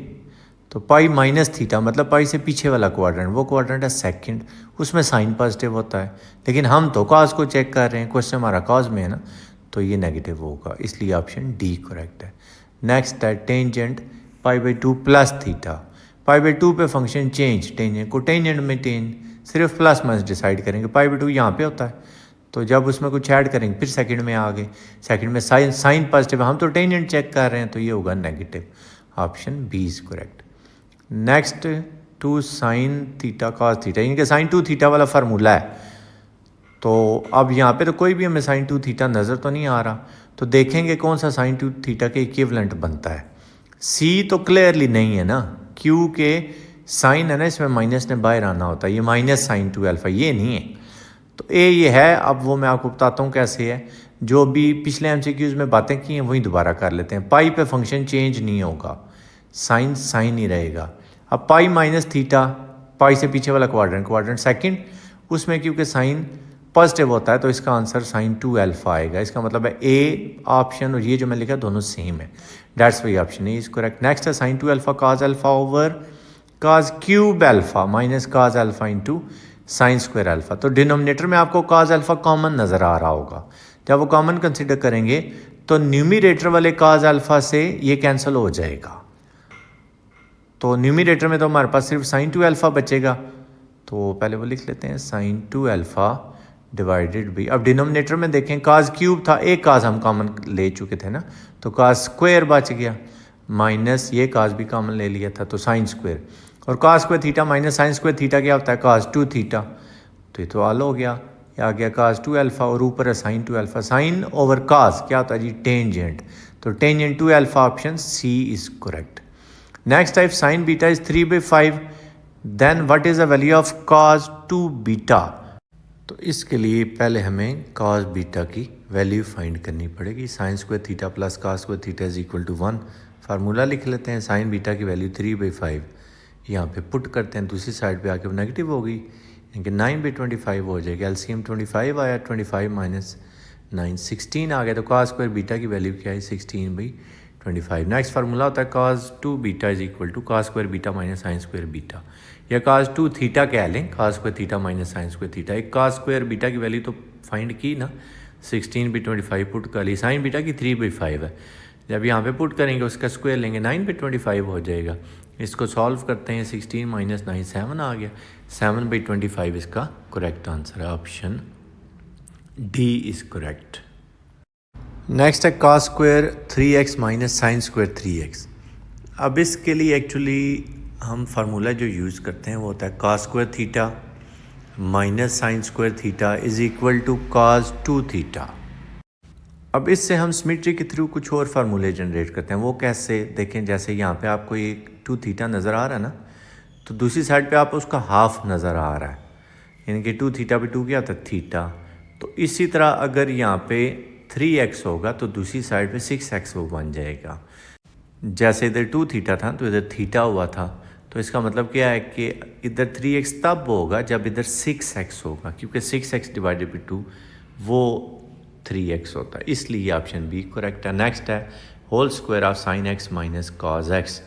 तो पाई माइनस थीटा मतलब पाई से पीछे वाला क्वाड्रेंट, वो क्वाड्रेंट है सेकंड, उसमें साइन पॉजिटिव होता है। लेकिन हम तो cos को चेक कर रहे हैं, क्वेश्चन हमारा cos में है ना, तो ये नेगेटिव होगा, इसलिए ऑप्शन डी करेक्ट है। नेक्स्ट है टेंजेंट π/2 प्लस थीटा। π/2 पे फंक्शन चेंज, टेंजेंट को टेंजेंट में सिर्फ प्लस माइनस डिसाइड करेंगे। π/2 यहाँ पे होता है, तो जब उसमें कुछ ऐड करेंगे फिर सेकंड में आ गए, सेकंड में साइन पॉजिटिव, हम तो टेंजेंट चेक कर रहे हैं, तो ये होगा negative, option B is correct. Next 2 sine theta cos theta, इनके साइन 2 थीटा वाला फार्मूला है। तो अब यहाँ पे तो कोई भी हमें साइन 2 थीटा नज़र तो नहीं आ रहा, तो देखेंगे कौन सा साइन 2 थीटा के इक्विवेलेंट बनता है। सी तो क्लियरली नहीं है ना, क्यू के साइन है ना, इसमें माइनस ने बाहर आना होता है, ये माइनस साइन 2 अल्फ़ा ये नहीं है, तो ए ये है। अब वो मैं आपको बताता हूँ कैसे है, जो भी पिछले एमसीक्यूज़ में बातें की हैं वही दोबारा कर लेते हैं। पाई पे फंक्शन चेंज नहीं होगा, साइन साइन ही रहेगा। अब पाई माइनस थीटा, पाई से पीछे वाला क्वाड्रेंट सेकंड, उसमें क्योंकि साइन पॉजिटिव होता है तो इसका आंसर साइन 2 अल्फ़ा आएगा। इसका मतलब है ए ऑप्शन और ये जो मैं लिखा दोनों सेम है, that's why option A is correct. Next है sine 2 alpha cos alpha over cos cube alpha minus cos alpha into sine square alpha. तो डिनोमिनेटर में आपको cos अल्फ़ा कॉमन नज़र आ रहा होगा, जब वो कॉमन कंसिडर करेंगे तो न्यूमरेटर वाले cos अल्फ़ा से ये कैंसिल हो जाएगा, तो न्यूमरेटर में तो हमारे पास सिर्फ साइन 2 अल्फ़ा बचेगा। तो पहले वो लिख लेते हैं साइन 2 अल्फ़ा डिवाइडेड बाई, अब डिनोमिनेटर में देखें cos क्यूब था, एक cos हम कॉमन ले चुके थे ना, तो cos स्क्वायर बच गया, माइनस ये cos भी कॉमन ले लिया था, तो साइन स्क्वायर, और cos square theta minus sine square theta क्या होता है cos 2 थीटा, तो ये तो हल हो गया, ये आ गया cos 2 अल्फ़ा और ऊपर है sine 2 alpha. Sine over cos क्या होता है जी टेंजेंट, तो tangent 2 alpha option C is correct. Next type sine beta is 3/5, then what is the value of cos 2 beta. तो इसके लिए पहले हमें cos बीटा की वैल्यू फाइंड करनी पड़ेगी। Sine square theta plus cos square theta is equal to 1, formula लिख लेते हैं। साइन बीटा की वैल्यू 3/5 यहाँ पे पुट करते हैं, दूसरी साइड पे आके वो नेगेटिव होगी, यानी 9/25 हो जाएगा। एलसीएम 25 आया, 25 माइनस 9 16 आ गया, तो cos स्क्वायर बीटा की वैल्यू क्या है 16/25। नेक्स्ट फार्मूला होता है cos 2 beta is equal to cos square beta minus sine square beta, या cos 2 थीटा कह लें, cos square theta minus sine square theta. एक cos स्क्वायर बीटा की वैल्यू तो फाइंड की ना, 16/25 पुट कर ली, साइन बीटा की 3/5 है, जब यहाँ पे पुट करेंगे उसका स्क्वायर लेंगे 9/25 हो जाएगा। इसको सॉल्व करते हैं, 16 माइनस 9 7 आ गया, 7/25 इसका करेक्ट आंसर है, option D is correct. Next है cos square 3x minus sine square 3x। अब इसके लिए एक्चुअली हम फार्मूला जो यूज़ करते हैं वो होता है cos square theta minus sine square theta is equal to cos 2 theta. अब इससे हम सिमेट्री के थ्रू कुछ और फार्मूले जनरेट करते हैं। वो कैसे, देखें जैसे यहाँ पे आपको ये 2 थीटा नज़र आ रहा है ना, तो दूसरी साइड पे आप उसका हाफ नज़र आ रहा है, यानी कि 2 थीटा पे 2 क्या होता है थीटा। तो इसी तरह अगर यहाँ पे 3x होगा तो दूसरी साइड पे 6x वो बन जाएगा। जैसे इधर 2 थीटा था तो इधर थीटा हुआ था, तो इसका मतलब क्या है कि इधर 3x तब होगा जब इधर 6x होगा, क्योंकि 6x डिवाइडेड बाई 2 वो 3x होता है, इसलिए ऑप्शन बी करेक्ट है। नेक्स्ट है whole square of sine X minus cos X.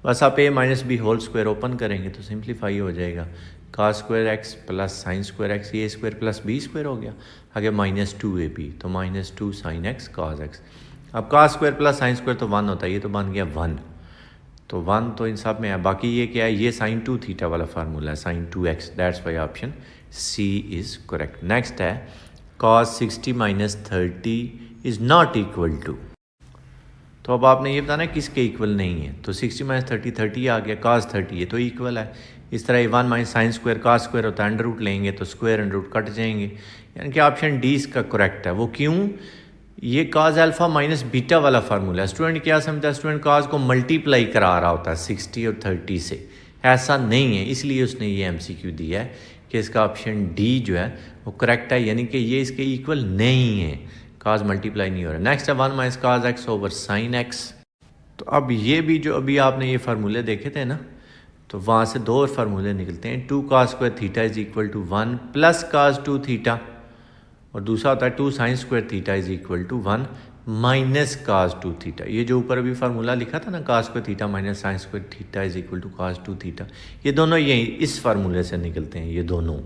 बस आप a minus B whole square open करेंगे तो सिंप्लीफाई हो जाएगा, cos square X plus sine square X, A square plus B square हो गया, आगे -2ab तो -2 साइन एक्स कॉज एक्स। अब cos square plus sine square तो 1 होता है, ये तो बन गया 1, तो 1 तो इन सब में है। बाकी ये क्या है, ये साइन 2 थीटा वाला फार्मूला है, sine 2x, that's why option C is correct. Next है cos 60 minus 30 is not equal to. तो अब आपने ये बताना है किसके इक्वल नहीं है, तो 60 माइनस 30 30 आ गया, cos 30 ये तो इक्वल है। इस तरह 1 minus sine square cos square होता है, अंडर रूट लेंगे तो स्क्वायर अंडर रूट कट जाएंगे, यानी कि ऑप्शन डी इसका करेक्ट है। वो क्यों, ये cos अल्फ़ा माइनस बीटा वाला फार्मूला है। स्टूडेंट क्या समझता है, स्टूडेंट cos को मल्टीप्लाई करा रहा होता है 60 और 30 से, ऐसा नहीं है, इसलिए उसने ये MCQ दिया है कि इसका ऑप्शन डी जो है वो करेक्ट है, यानी कि ये इसके इक्वल नहीं है, काज मल्टीप्लाई नहीं हो रहा। नेक्स्ट है 1 माइनस काज एक्स ओवर साइन एक्स। तो अब ये भी जो अभी आपने ये फार्मूले देखे थे ना, तो वहाँ से 2 और फार्मूले निकलते हैं। 2 cos square theta is equal to 1 plus cos 2 theta, और दूसरा होता है 2 sine square theta is equal to 1 minus cos 2 theta. ये जो ऊपर अभी फार्मूला लिखा था ना, cos square theta minus sine square theta is equal to cos 2 theta, ये दोनों यही इस फार्मूले से निकलते हैं ये दोनों।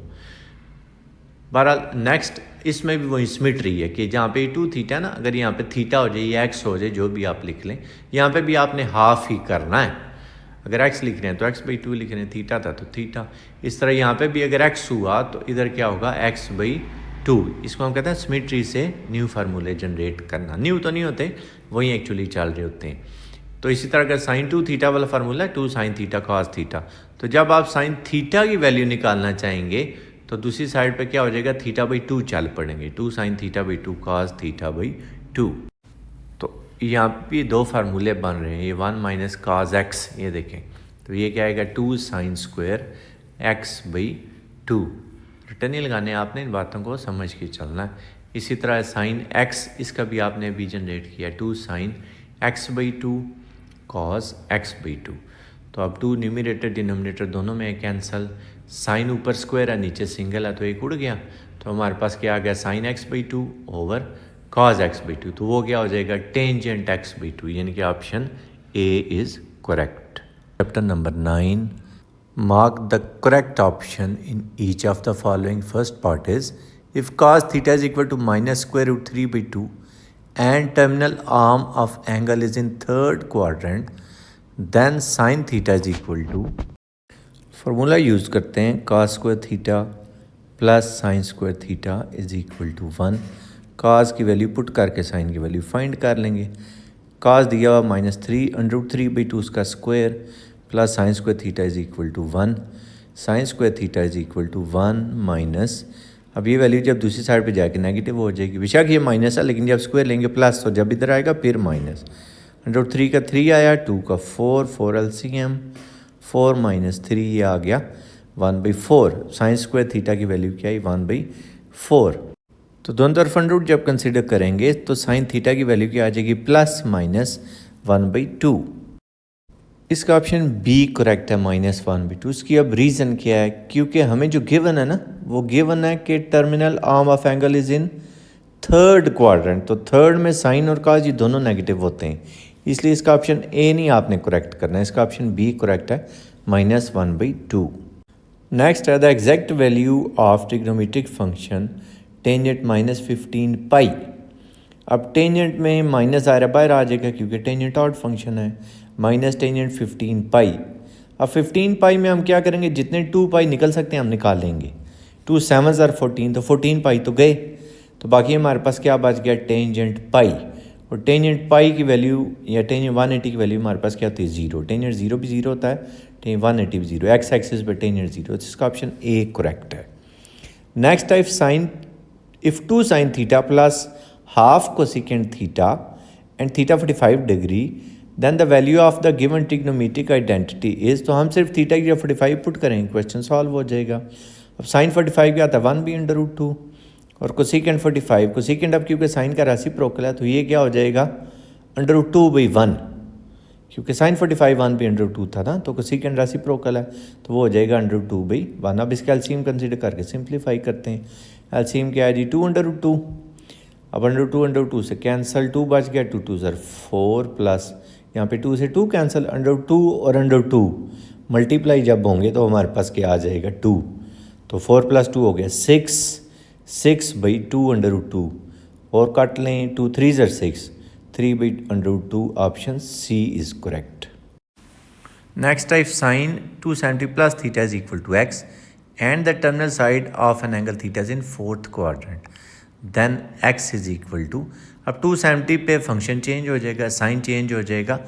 बहरहाल नेक्स्ट इसमें भी वही सिमेट्री है कि जहाँ पे 2 थीटा ना, अगर यहाँ पे थीटा हो जाए या एक्स हो जाए, जो भी आप लिख लें, यहाँ पे भी आपने हाफ ही करना है। अगर एक्स लिख रहे हैं तो एक्स बाई 2 लिख रहे हैं, थीटा था तो थीटा। इस तरह यहाँ पे भी अगर एक्स हुआ तो इधर क्या होगा, एक्स बाई 2। इसको हम कहते हैं सिमेट्री से न्यू फार्मूले जनरेट करना। न्यू तो नहीं होते, वही एक्चुअली चल रहे होते हैं। तो इसी तरह अगर साइन 2 थीटा वाला फार्मूला है 2 साइन थीटा कॉस थीटा, तो जब आप साइन थीटा की वैल्यू निकालना चाहेंगे तो दूसरी साइड पे क्या हो जाएगा, थीटा बाई 2 चल पड़ेंगे, 2 sine theta by 2 cos theta by 2। तो यहाँ पे 2 फार्मूले बन रहे हैं, ये 1 माइनस कॉस एक्स, ये देखें तो ये क्या आएगा 2 sine square x by 2। Return नहीं लगाने, आपने इन बातों को समझ के चलना है। इसी तरह साइन एक्स, इसका भी आपने अभी जनरेट किया 2 sine x by 2 cos x by 2। तो अब 2 न्यूमरेटर डिनोमिनेटर दोनों में कैंसल, साइन ऊपर स्क्वायर है नीचे सिंगल है तो एक उड़ गया, तो हमारे पास क्या आ गया sine x by 2 over cos x by 2, तो वो क्या हो जाएगा टेंजेंट एक्स बाई 2, यानी कि option A is correct. Chapter number 9, mark the correct option in each of the following. First part is if cos theta is equal to minus square root 3 by 2 and terminal arm of angle is in third quadrant, then sin theta is equal to, formula use करते हैं cos square theta plus sine square theta is equal to 1। cos की value put करके sine की value find कर लेंगे। cos दिया हुआ -3 √3 by 2 उसका square plus sine square theta is equal to 1, sine square theta is equal to 1 minus, अब ये वैल्यू जब दूसरी साइड पे जाके नेगेटिव हो जाएगी, बेशक ये माइनस है लेकिन जब स्क्वायर लेंगे प्लस, तो जब इधर आएगा फिर माइनस। 3 का 3 आया, 2 का 4, 4 LCM, 4 माइनस 3 ये आ गया 1/4। साइन स्क्वायर थीटा की वैल्यू क्या है 1/4। तो दोनों तरफ अंडर रूट जब कंसिडर करेंगे तो साइन थीटा की वैल्यू क्या आ जाएगी प्लस माइनस 1/2। इसका ऑप्शन बी करेक्ट है, -1/2। इसकी अब रीज़न क्या है, क्योंकि हमें जो गिवन है ना, वो गिवन है कि terminal arm of angle is in third quadrant, तो थर्ड में साइन और काज ये दोनों नेगेटिव होते हैं, इसलिए इसका ऑप्शन ए नहीं आपने करेक्ट करना है, इसका ऑप्शन बी करेक्ट है, -1/2। नेक्स्ट है the exact value of trigonometric function tangent -15 पाई। अब टेंजेंट में माइनस आ रहा है, बाहर आ जाएगा क्योंकि टेंजेंट ऑड फंक्शन है, माइनस टेंजेंट 15 पाई। अब 15 पाई में हम क्या करेंगे, जितने 2 पाई निकल सकते हैं हम निकाल लेंगे। 2 7 are 14, तो 14 पाई तो गए, तो बाकी हमारे पास क्या बच गया टेंजेंट पाई। और टेंजेंट पाई की वैल्यू या टेंजेंट 180 की वैल्यू हमारे पास क्या होती है 0, टेंजेंट 0 भी 0 होता है, टेंजेंट 180 भी 0, एक्स एक्सिस पर टेंजेंट 0, इसका ऑप्शन ए करेक्ट है। Next type if 2 sine theta plus half cosecant theta and theta 45 degree, then the value of the given trigonometric identity is, तो हम सिर्फ थीटा की जगह 45 पुट करेंगे, क्वेश्चन सॉल्व हो जाएगा। अब साइन 45 क्या आता है 1/√2 और कोसेकेंड 45, कोसेकेंड अब क्योंकि साइन का रेसिप्रोकल है तो ये क्या हो जाएगा √2/1, क्योंकि साइन 45 1/√2 था ना, तो कोसेकेंड रेसिप्रोकल है तो वो हो जाएगा √2/1। अब इसका एलसीएम कंसीडर करके सिंप्लीफाई करते हैं। एलसीएम क्या है जी 2/2, अब √2 से कैंसिल, 2 बच गया, 2 2 4 प्लस यहाँ पे 2 से 2 कैंसिल, √2 और √2 मल्टीप्लाई जब होंगे तो हमारे पास क्या आ जाएगा 2, तो 4 + 2 हो गया 6/2/2 और काट लें 2 3 6, 3/2, option C is correct. Next type sine 270 plus theta is equal to x and the terminal side of an angle theta is in 4th quadrant, then x is equal to, अब 270 पे फंक्शन चेंज हो जाएगा, sign change हो जाएगा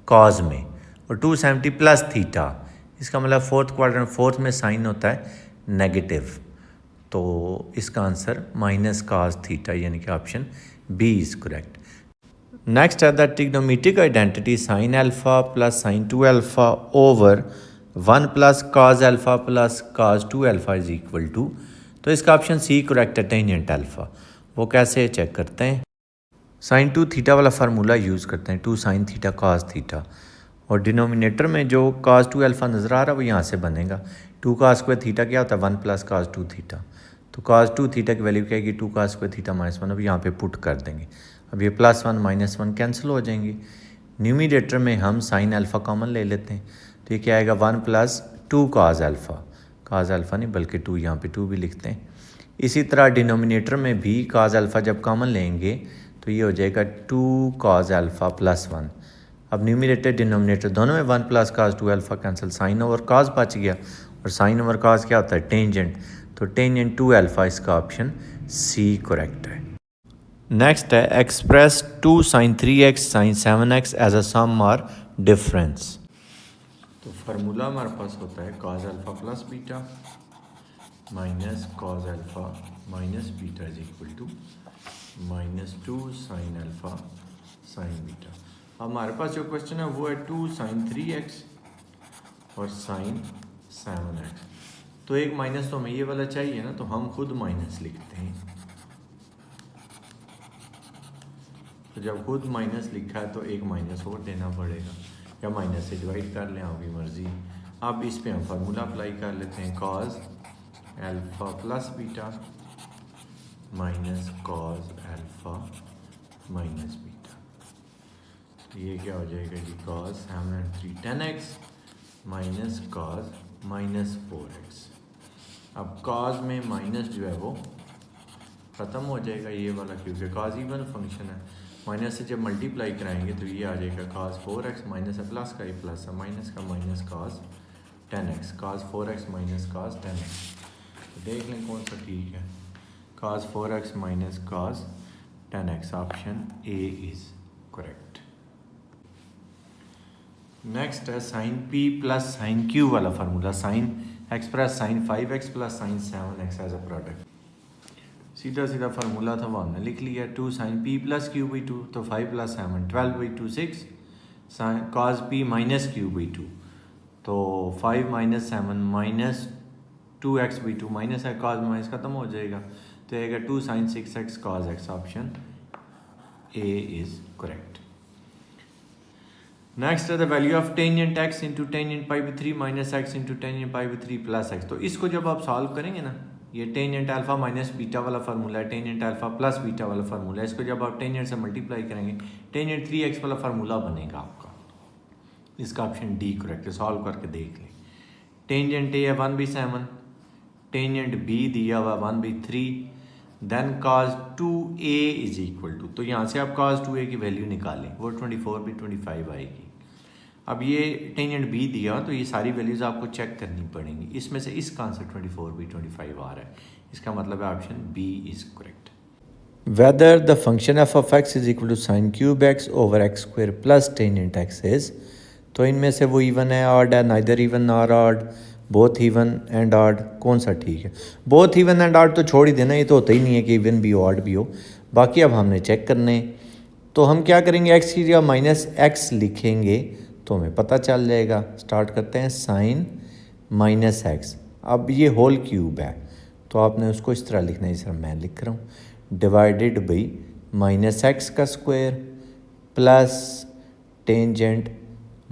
cause में, और 270 plus theta, इसका मतलब 4th क्वाड्रेंट, 4th में साइन होता है नेगेटिव, तो इसका आंसर माइनस कॉज थीटा यानी कि option B is correct. Next है the trigonometric identity sine alpha plus sine 2 alpha over 1 plus cos alpha plus cos 2 alpha is equal to, तो इसका ऑप्शन सी करेक्ट है, tangent alpha. वो कैसे check करते हैं, साइन 2 थीटा वाला formula use करते हैं, 2 साइन थीटा कॉज थीटा, और डिनोमिनेटर में जो कॉज 2 अल्फा नज़र आ रहा है वो यहाँ से बनेगा, 2 cos स्क्वायर थीटा क्या होता है 1 प्लस cos 2 थीटा, तो cos 2 थीटा की वैल्यू क्या है कि 2 cos स्क्वायर थीटा -1, अब यहाँ पे पुट कर देंगे, अब ये +1 -1 कैंसिल हो जाएंगे। न्यूमिनेटर में हम साइन अल्फ़ा कॉमन ले लेते हैं, तो ये क्या आएगा 1 + 2 cos अल्फ़ा नहीं बल्कि 2, यहाँ पे 2 भी लिखते हैं। इसी तरह डिनोमिनेटर में भी cos अल्फ़ा जब कॉमन लेंगे तो ये हो जाएगा 2 cos अल्फ़ा +1। अब न्यूमिनेटर डिनोमिनेटर दोनों में 1 + cos 2 alpha cancel, sine over cos बच गया, और साइन ओवर cos क्या होता है टेंजेंट, तो टेंजेंट 2 अल्फ़ा, इसका ऑप्शन सी करेक्ट है। नेक्स्ट है express 2 sin 3x sin 7x as a sum और डिफरेंस, तो फार्मूला हमारे पास होता है cos alpha plus beta minus cos alpha minus beta is equal to -2 sin alpha sin beta. अब हमारे पास जो क्वेश्चन है वो है 2 sin 3x और sin 7x, तो एक माइनस तो हमें ये वाला चाहिए ना, तो हम खुद माइनस लिखते हैं, तो जब खुद माइनस लिखा है तो एक माइनस और देना पड़ेगा, या माइनस से डिवाइड कर लें, आपकी मर्ज़ी। अब इस पे हम फार्मूला अप्लाई कर लेते हैं, cos alpha plus beta minus cos alpha minus beta, तो ये क्या हो जाएगा जी cos 7 and 3 10x minus cos -4x। अब cos में माइनस जो है वो ख़त्म हो जाएगा ये वाला, क्योंकि cos इवन फंक्शन है, माइनस से जब मल्टीप्लाई कराएंगे तो ये आ जाएगा cos 4x माइनस है, प्लस का ही प्लस है, माइनस का minus cos 10x, cos 4x minus cos 10x, तो देख लें कौन सा ठीक है, cos 4x minus cos 10x, option A is correct. Next है sine p plus sine q वाला formula, sine express sine 5x plus sine 7x as a product, सीधा सीधा फार्मूला था वो हमने लिख लिया, 2 sin p प्लस q/2, तो 5 + 7 12/2 6 sin cos p minus q/2, तो 5 - 7 -2x/2 माइनस है, cos माइनस ख़त्म हो जाएगा, तो आएगा 2 sin 6x cos x, option A is correct. Next है the value of tangent x into tangent π/3 minus x into tangent π/3 plus x, तो इसको जब आप सॉल्व करेंगे ना, ये टेंजेंट अल्फ़ा माइनस बीटा वाला फार्मूला है, टेंजेंट अल्फ़ा प्लस बीटा वाला फार्मूला है, इसको जब आप टेंजेंट से मल्टीप्लाई करेंगे टेंजेंट 3x वाला फार्मूला बनेगा आपका, इसका ऑप्शन डी करेक्ट है। सॉल्व करके देख लें, टेंजेंट ए है 1/7, टेंजेंट बी दिया हुआ 1/3, then cos 2a is equal to, तो यहाँ से आप cos 2a की वैल्यू निकालें, वो 24/25 आएगी। अब ये टेंजेंट बी दिया तो ये सारी वैल्यूज़ आपको चेक करनी पड़ेंगी, इसमें से इसका आंसर 24/25 आ रहा है, इसका मतलब है option B is correct. Whether the function of x is equal to sine cube x over x square plus tangent x is, तो इनमें से वो इवन है ऑड है, neither even nor odd, both even and odd, कौन सा ठीक है? बोथ इवन एंड ऑड तो छोड़ ही देना, ये तो होता ही नहीं है कि इवन भी हो ऑड भी हो। बाकी अब हमने चेक करने, तो हम क्या करेंगे, एक्स की जगह माइनस एक्स लिखेंगे तो हमें पता चल जाएगा। स्टार्ट करते हैं, साइन माइनस एक्स। अब ये होल क्यूब है तो आपने उसको इस तरह लिखना है, जिस तरह मैं लिख रहा हूँ, डिवाइडेड बाई माइनस एक्स का square plus tangent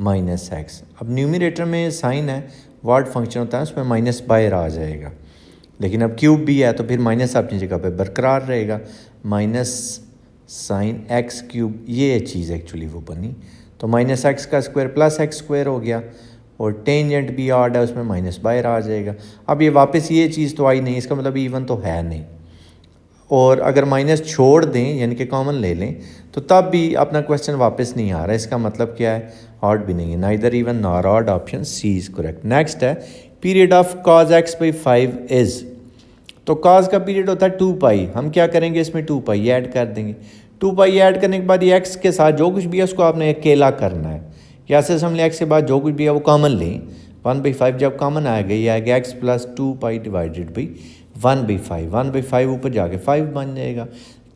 minus x. अब न्यूमरेटर में साइन है, वर्ड फंक्शन होता है, उसमें माइनस बाहर आ जाएगा, लेकिन अब क्यूब भी है तो फिर माइनस अपनी जगह पे बरकरार रहेगा। माइनस साइन एक्स क्यूब, ये चीज़ एक्चुअली वो बनी, तो माइनस एक्स का स्क्वायर प्लस एक्स स्क्वायर हो गया, और टेंजेंट भी ऑड है, उसमें माइनस बाहर आ जाएगा। अब ये वापस ये चीज़ तो आई नहीं, इसका मतलब इवन तो है नहीं, और अगर माइनस छोड़ दें यानी कि कॉमन ले लें तो तब भी अपना क्वेश्चन वापस नहीं आ रहा। इसका मतलब क्या है, ऑड भी नहीं है, neither even nor odd, option C is correct. Next है, period of cos X by 5 is. तो कॉज का पीरियड होता है 2 पाई, हम क्या करेंगे इसमें 2 पाई ऐड कर देंगे। 2 पाई ऐड करने के बाद ये एक्स के साथ जो कुछ भी है उसको आपने अकेला करना है, या से समझ लें एक्स के बाद जो कुछ भी है वो कॉमन लें। 1/5 जब कॉमन आएगा ये आएगा x plus 2 pi divided by 1/5। 1/5 ऊपर जाके 5 बन जाएगा,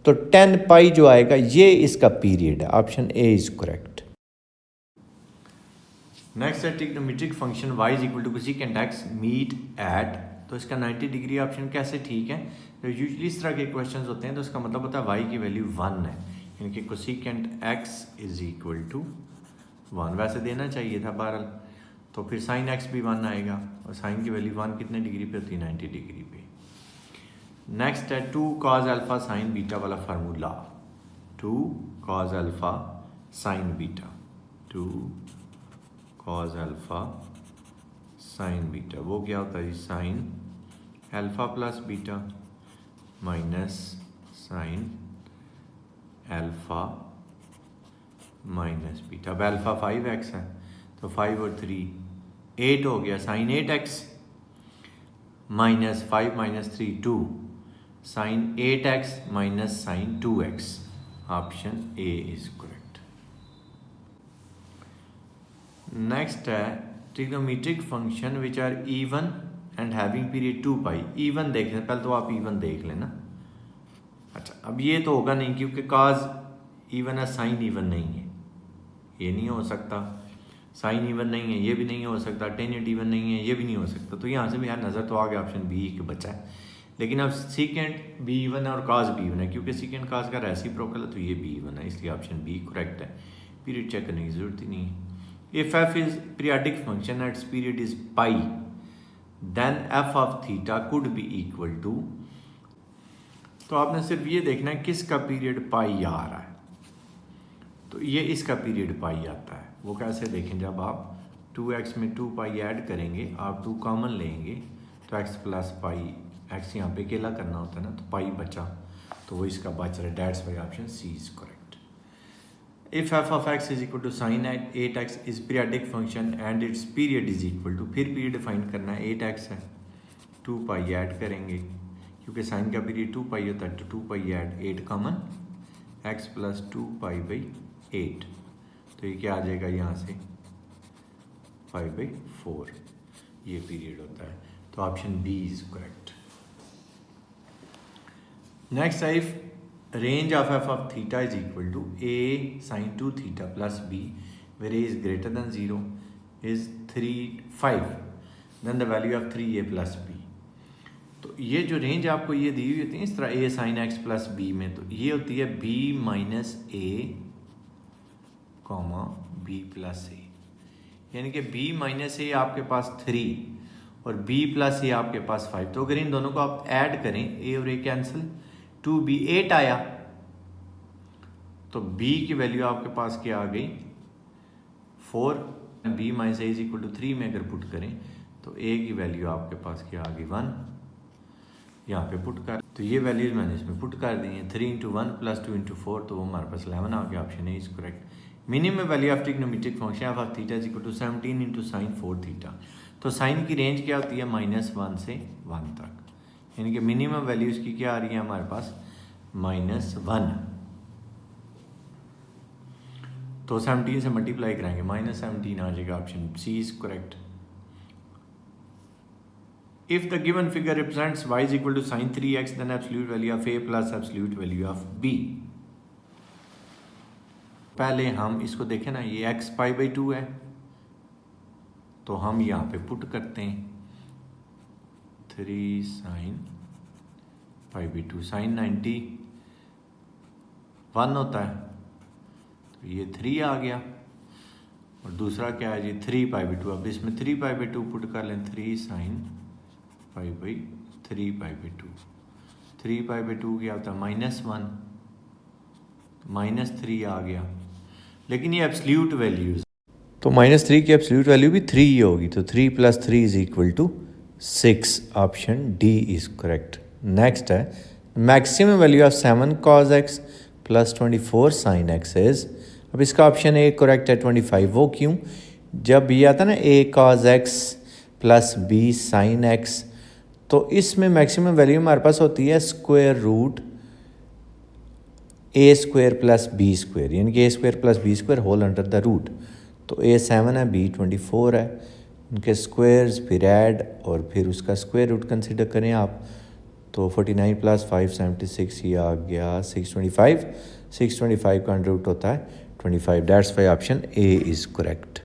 तो 10 पाई जो आएगा ये इसका पीरियड है। Option A is correct. Next है trigonometric function y is equal to cosecant x meet at, तो इसका 90 डिग्री ऑप्शन कैसे ठीक है। तो यूजुअली इस तरह के क्वेश्चंस होते हैं तो इसका मतलब होता है y की वैल्यू 1 है, यानी कि cosecant x is equal to 1। वैसे देना चाहिए था बहरहाल, तो फिर साइन x भी 1 आएगा, और साइन की वैल्यू 1 कितने डिग्री पे होती है, 90 डिग्री पे। नेक्स्ट है 2 cos अल्फा साइन बीटा वाला formula. 2 cos alpha sine beta, 2 cos alpha sine beta, वो क्या होता है, sine alpha plus beta minus sine alpha minus beta. अब अल्फा 5x है तो 5 और 3 8 हो गया, sine 8x minus 5 minus 3 2, sine 8x minus sine 2x। Option A is correct. Next है trigonometric function which are even and having period 2 pi. Even देख लें पहले, तो आप इवन देख लेना। अच्छा, अब ये तो होगा नहीं क्योंकि काज इवन है, साइन इवन नहीं है, ये नहीं हो सकता। साइन इवन नहीं है, ये भी नहीं हो सकता। टेंजेंट इवन नहीं है, ये भी नहीं हो सकता। तो यहाँ से भी यार नज़र तो आ गया ऑप्शन बी के बचा है, लेकिन अब सीकेंट बी इवन है और काज बी इवन है, क्योंकि सीकेंट काज का रेसिप्रोकल है तो ये बी इवन है, इसलिए ऑप्शन बी करेक्ट है। पीरियड चेक करने की जरूरत ही नहीं है। If F is periodic function at its period is pi, then F of theta could be equal to, तो आपने सिर्फ ये देखना है किसका पीरियड पाई आ रहा है, तो ये इसका पीरियड पाई आता है। वो कैसे देखें, जब आप 2x में 2 पाई ऐड करेंगे, आप 2 कॉमन लेंगे तो x प्लस पाई, x यहाँ पे अकेला करना होता है ना, तो पाई बचा, तो वो इसका बच रहा है। That's why option C is correct. If F of x is equal to sine 8x is periodic function and its period is equal to, फिर पीरियड डिफाइन करना है, 8x है, 2 पाई ऐड करेंगे क्योंकि साइन का पीरियड 2 पाई होता है, तो 2 पाई add 8 common, x plus 2 pi by 8, तो ये क्या आ जाएगा यहाँ से 5/4, ये पीरियड होता है। तो option B is correct. Next है if range of F of theta is equal to A sine 2 theta plus B where A is greater than 0 is 5, then the value of 3a plus B. तो ये जो range आपको ये दी हुई होती है इस तरह, a sine x plus B में, तो ये होती है b minus A comma B plus A, यानी कि b माइनस ए आपके पास 3 और b प्लस ए आपके पास 5। तो अगर इन दोनों को आप ऐड करें, a और a कैंसिल, 2b 8 आया, तो b की वैल्यू आपके पास क्या आ गई 4, b minus A is equal to 3 में अगर पुट करें तो a की वैल्यू आपके पास क्या आ गई 1, यहाँ पे पुट कर, तो ये वैल्यूज मैंने इसमें पुट कर दी हैं, 3 इंटू 1 प्लस 2 इंटू 4, तो वो हमारे पास 11 आ गया। Option A is correct. Minimum value of trigonometric function of theta is equal to 17 into sine 4 theta. तो साइन की रेंज क्या होती है -1 से 1 तक, यानी कि मिनिमम वैल्यू इसकी क्या आ रही है हमारे पास -1, तो 17 से मल्टीप्लाई कराएंगे -17 आ जाएगा। Option C is correct. If the given figure represents y is equal to sin 3x, then absolute value of a plus absolute value of b. पहले हम इसको देखें ना, ये x π/2 है, तो हम यहाँ पे पुट करते हैं 3 sin π/2, sin 90 1 होता है, तो ये 3 आ गया। और दूसरा क्या है जी 3 π/2, अब इसमें 3 π/2 पुट कर लें, 3 sin π/3 π/2, 3 π/2 क्या होता है -1, -3 आ गया। लेकिन ये एब्सल्यूट वैल्यूज, तो -3 की एब्सल्यूट वैल्यू भी 3 ही होगी, तो 3 + 3 = 6, option D is correct. Next है maximum value of 7 cos x + 24 sin x is, अब इसका ऑप्शन ए करेक्ट है 25। वो क्यों? जब ये आता ना a cos x + b sin x, तो इसमें मैक्सिमम वैल्यू हमारे पास होती है √a² + b², यानी कि a² + b² whole under the root. तो a 7 है, b 24 है, उनके स्क्वायर्स फिर ऐड और फिर उसका स्क्वायर रूट कंसिडर करें आप, तो 49 + 5 76, ये आ गया 625। 625 का अंडर रूट होता है 25। That's why option A is correct.